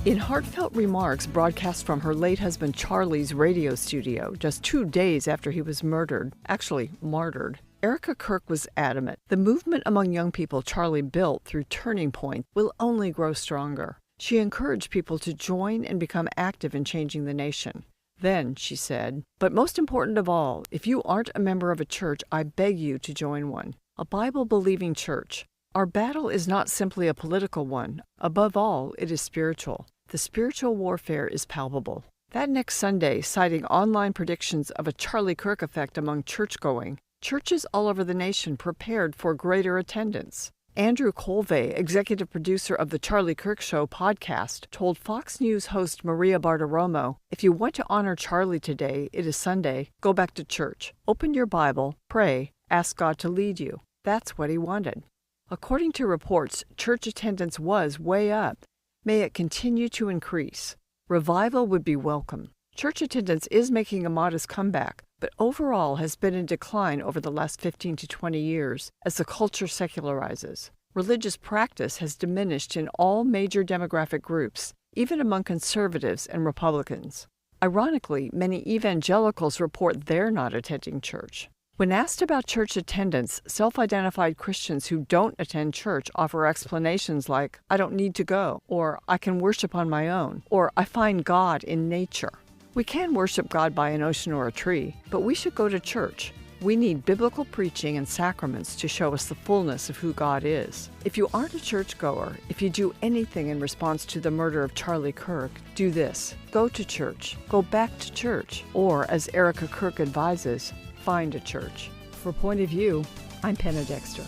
In heartfelt remarks broadcast from her late husband Charlie's radio studio just 2 days after he was murdered, actually martyred, Erica Kirk was adamant the movement among young people Charlie built through Turning Point will only grow stronger. She encouraged people to join and become active in changing the nation. Then, she said, but most important of all, if you aren't a member of a church, I beg you to join one, a Bible-believing church. Our battle is not simply a political one. Above all, it is spiritual. The spiritual warfare is palpable. That next Sunday, citing online predictions of a Charlie Kirk effect among church-going, churches all over the nation prepared for greater attendance. Andrew Colvey, executive producer of the Charlie Kirk Show podcast, told Fox News host Maria Bartiromo, if you want to honor Charlie today, it is Sunday, go back to church. Open your Bible, pray, ask God to lead you. That's what he wanted. According to reports, church attendance was way up. May it continue to increase. Revival would be welcome. Church attendance is making a modest comeback, but overall has been in decline over the last 15 to 20 years as the culture secularizes. Religious practice has diminished in all major demographic groups, even among conservatives and Republicans. Ironically, many evangelicals report they're not attending church. When asked about church attendance, self-identified Christians who don't attend church offer explanations like, I don't need to go, or I can worship on my own, or I find God in nature. We can worship God by an ocean or a tree, but we should go to church. We need biblical preaching and sacraments to show us the fullness of who God is. If you aren't a churchgoer, if you do anything in response to the murder of Charlie Kirk, do this. Go to church. Go back to church. Or, as Erica Kirk advises, find a church. For Point of View, I'm Penna Dexter.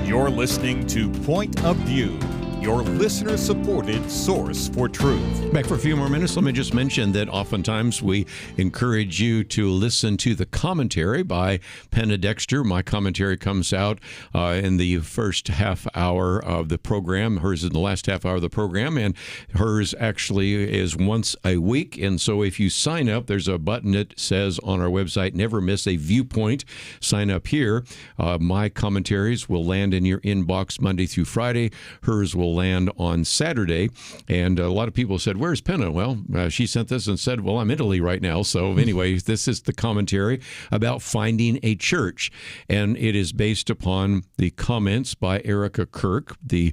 You're listening to Point of View, your listener-supported source for truth. Back for a few more minutes. Let me just mention that oftentimes we encourage you to listen to the commentary by Penna Dexter. My commentary comes out in the first half hour of the program. Hers in the last half hour of the program, and hers actually is once a week. And so if you sign up, there's a button that says on our website, never miss a viewpoint. Sign up here. My commentaries will land in your inbox Monday through Friday. Hers will land on Saturday. And a lot of people said, "Where's Penna?" Well, she sent this and said, "Well, I'm in Italy right now." So anyway, this is the commentary about finding a church, and it is based upon the comments by Erica Kirk, the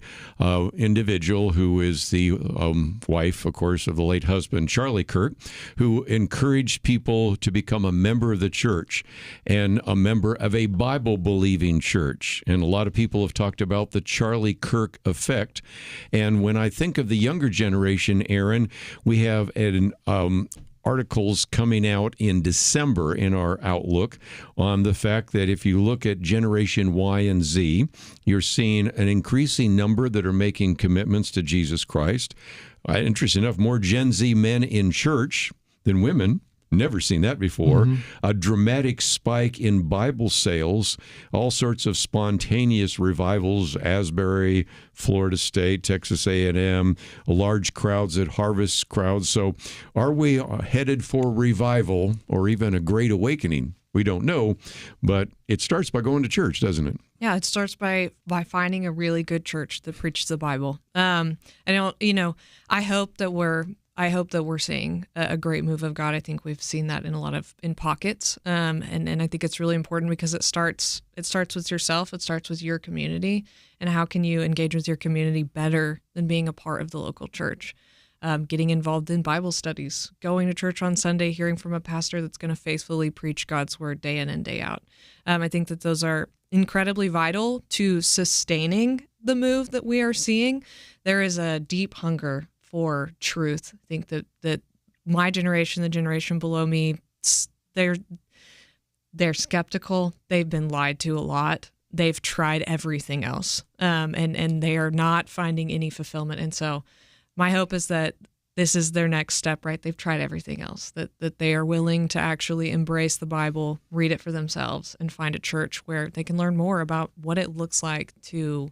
individual who is the wife, of course, of the late husband, Charlie Kirk, who encouraged people to become a member of the church and a member of a Bible-believing church. And a lot of people have talked about the Charlie Kirk effect. And when I think of the younger generation, Erin, we have an articles coming out in December in our Outlook on the fact that if you look at Generation Y and Z, you're seeing an increasing number that are making commitments to Jesus Christ. Interesting enough, more Gen Z men in church than women. Never seen that before. A dramatic spike in Bible sales, all sorts of spontaneous revivals, Asbury, Florida State, Texas A&M, large crowds at Harvest crowds. So are we headed for revival or even a great awakening? We don't know, but it starts by going to church, doesn't it? Yeah, it starts by finding a really good church that preaches the Bible. I hope that we're seeing a great move of God. I think we've seen that in pockets, and I think it's really important because it starts with yourself. It starts with your community, and how can you engage with your community better than being a part of the local church? Getting involved in Bible studies, going to church on Sunday, hearing from a pastor that's going to faithfully preach God's word day in and day out. I think that those are incredibly vital to sustaining the move that we are seeing. There is a deep hunger for truth. I think that my generation, the generation below me, they're skeptical. They've been lied to a lot. They've tried everything else, and they are not finding any fulfillment. And so my hope is that this is their next step, right? They've tried everything else, that they are willing to actually embrace the Bible, read it for themselves, and find a church where they can learn more about what it looks like to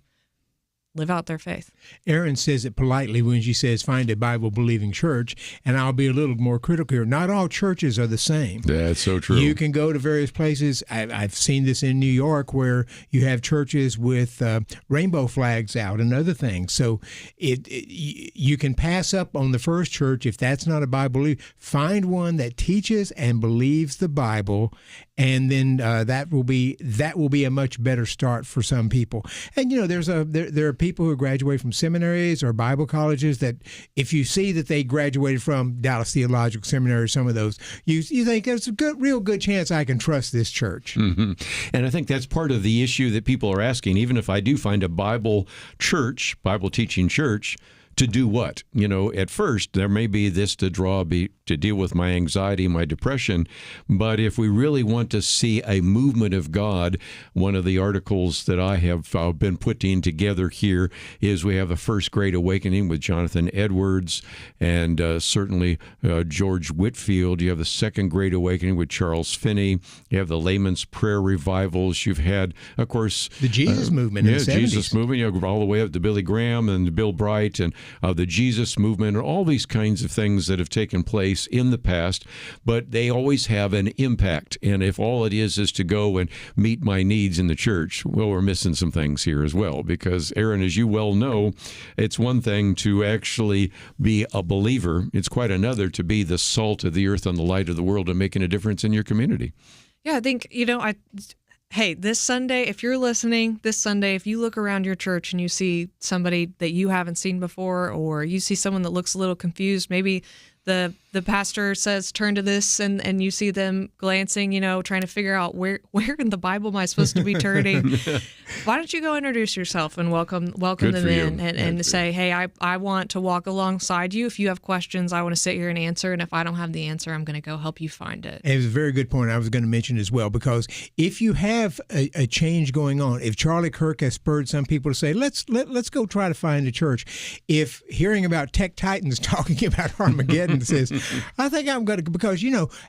live out their faith. Erin says it politely when she says find a Bible-believing church, and I'll be a little more critical here. Not all churches are the same. That's so true. You can go to various places. I've seen this in New York where you have churches with rainbow flags out and other things. So you can pass up on the first church if that's not a Bible. Find one that teaches and believes the Bible, and then that will be a much better start for some people. And there are people who graduate from seminaries or Bible colleges that if you see that they graduated from Dallas Theological Seminary or some of those, you think there's a real good chance I can trust this church. Mm-hmm. And I think that's part of the issue that people are asking. Even if I do find a Bible church, Bible teaching church, to do what? At first, there may be this to deal with my anxiety, my depression. But if we really want to see a movement of God, one of the articles that I have been putting together here is we have the First Great Awakening with Jonathan Edwards and certainly George Whitefield. You have the Second Great Awakening with Charles Finney. You have the Layman's Prayer Revivals. You've had, of course, the Jesus movement in the 70s. Jesus movement, all the way up to Billy Graham and Bill Bright and the Jesus movement, and all these kinds of things that have taken place in the past, but they always have an impact. And if all it is to go and meet my needs in the church, well, we're missing some things here as well. Because, Erin, as you well know, it's one thing to actually be a believer. It's quite another to be the salt of the earth and the light of the world and making a difference in your community. Yeah, I think, hey, this Sunday, if you're listening, this Sunday, if you look around your church and you see somebody that you haven't seen before, or you see someone that looks a little confused, maybe the pastor says, turn to this, and you see them glancing, trying to figure out where in the Bible am I supposed to be turning? Why don't you go introduce yourself and welcome them in and say, hey, I want to walk alongside you. If you have questions, I want to sit here and answer. And if I don't have the answer, I'm going to go help you find it. It was a very good point I was going to mention as well, because if you have a change going on, if Charlie Kirk has spurred some people to say, let's go try to find a church. If hearing about tech titans talking about Armageddon says, I think I'm going to, because,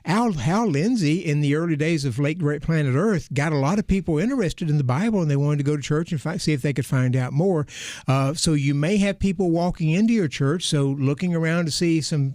Hal Lindsey in the early days of Late Great Planet Earth got a lot of people interested in the Bible, and they wanted to go to church and see if they could find out more. So you may have people walking into your church, so looking around to see some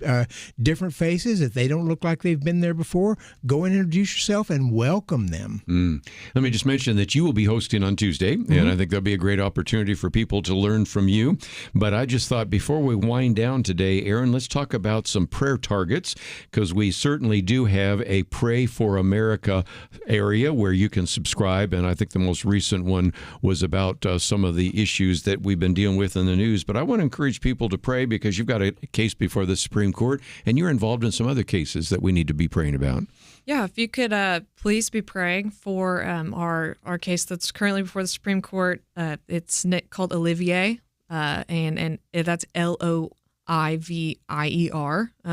different faces. If they don't look like they've been there before, go and introduce yourself and welcome them. Let me just mention that you will be hosting on Tuesday, and I think there'll be a great opportunity for people to learn from you. But I just thought before we wind down today, Erin, let's talk about some prayer targets, because we certainly do have a Pray for America area where you can subscribe, and I think the most recent one was about some of the issues that we've been dealing with in the news. But I want to encourage people to pray, because you've got a case before the Supreme Court, and you're involved in some other cases that we need to be praying about. Yeah, if you could please be praying for our case that's currently before the Supreme Court. It's called Olivier, and that's Loivier.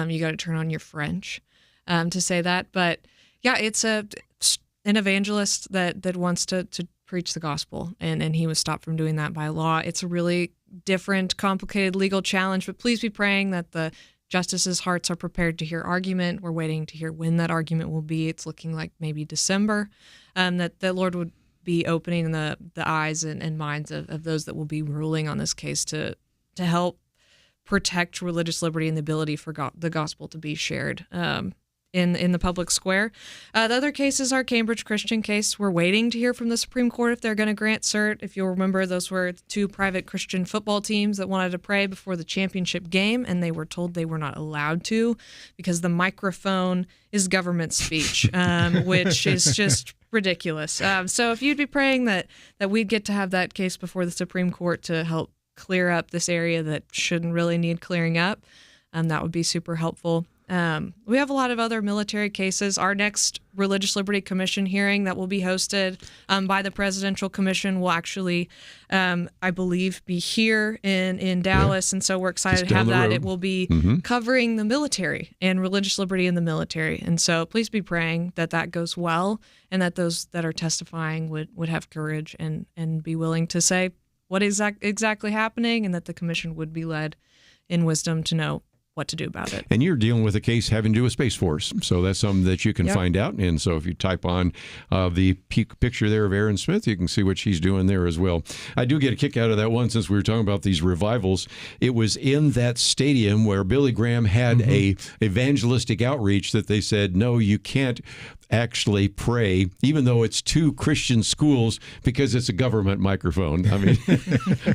You got to turn on your French to say that. But yeah, it's an evangelist that wants to preach the gospel, and he was stopped from doing that by law. It's a really different, complicated legal challenge, but please be praying that the justices' hearts are prepared to hear argument. We're waiting to hear when that argument will be. It's looking like maybe December, that the Lord would be opening the eyes and minds of those that will be ruling on this case to help protect religious liberty and the ability for the gospel to be shared in the public square. The other cases, our Cambridge Christian case, we're waiting to hear from the Supreme Court if they're going to grant cert. If you'll remember, those were two private Christian football teams that wanted to pray before the championship game, and they were told they were not allowed to because the microphone is government speech, which is just ridiculous. So if you'd be praying that we'd get to have that case before the Supreme Court to help clear up this area that shouldn't really need clearing up, that would be super helpful. We have a lot of other military cases. Our next Religious Liberty Commission hearing that will be hosted by the Presidential Commission will actually, I believe, be here in Dallas. And so we're excited to have that. It will be covering the military and religious liberty in the military. And so please be praying that goes well, and that those that are testifying would have courage and be willing to say what is exactly happening, and that the commission would be led in wisdom to know what to do about it. And you're dealing with a case having to do with Space Force, so that's something that you can find out. And so if you type on the picture there of Erin Smith, you can see what she's doing there as well. I do get a kick out of that one, since we were talking about these revivals. It was in that stadium where Billy Graham had a evangelistic outreach that they said, no, you can't actually pray, even though it's two Christian schools, because it's a government microphone. I mean,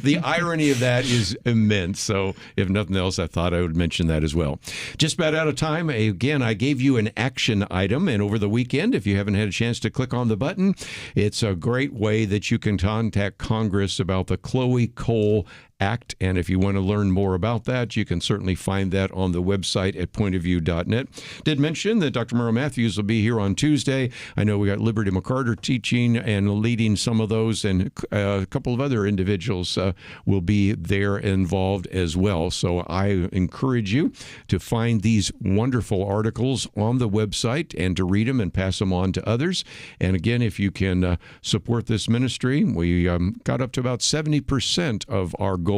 the irony of that is immense. So if nothing else, I thought I would mention that as well. Just about out of time. Again, I gave you an action item, and over the weekend, if you haven't had a chance to click on the button, it's a great way that you can contact Congress about the Chloe Cole Act. And if you want to learn more about that, you can certainly find that on the website at pointofview.net. Did mention that Dr. Merrill Matthews will be here on Tuesday. I know we got Liberty McCarter teaching and leading some of those, and a couple of other individuals will be there involved as well. So I encourage you to find these wonderful articles on the website and to read them and pass them on to others. And again, if you can support this ministry, we got up to about 70% of our goal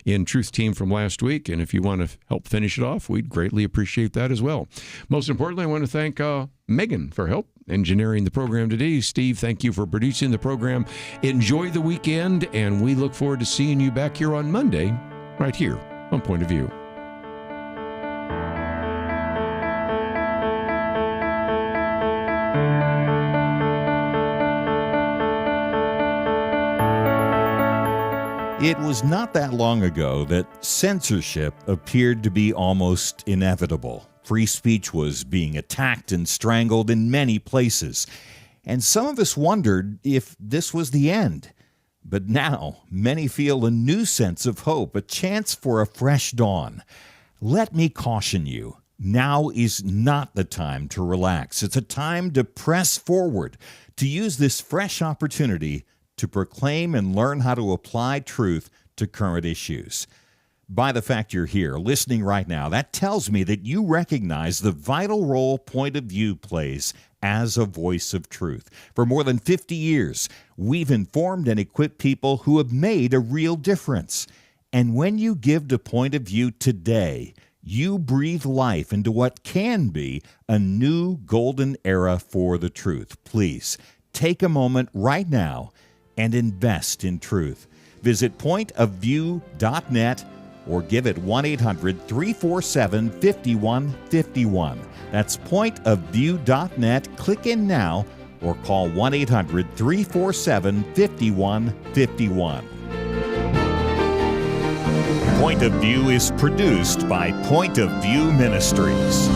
in Truth Team from last week. And if you want to help finish it off, we'd greatly appreciate that as well. Most importantly, I want to thank Megan for help engineering the program today. Steve, thank you for producing the program. Enjoy the weekend, and we look forward to seeing you back here on Monday, right here on Point of View. It was not that long ago that censorship appeared to be almost inevitable. Free speech was being attacked and strangled in many places. And some of us wondered if this was the end. But now, many feel a new sense of hope, a chance for a fresh dawn. Let me caution you, now is not the time to relax. It's a time to press forward, to use this fresh opportunity to proclaim and learn how to apply truth to current issues. By the fact you're here, listening right now, that tells me that you recognize the vital role Point of View plays as a voice of truth. For more than 50 years, we've informed and equipped people who have made a real difference. And when you give to Point of View today, you breathe life into what can be a new golden era for the truth. Please take a moment right now and invest in truth. Visit pointofview.net or give it 1-800-347-5151. That's pointofview.net. Click in now or call 1-800-347-5151. Point of View is produced by Point of View Ministries.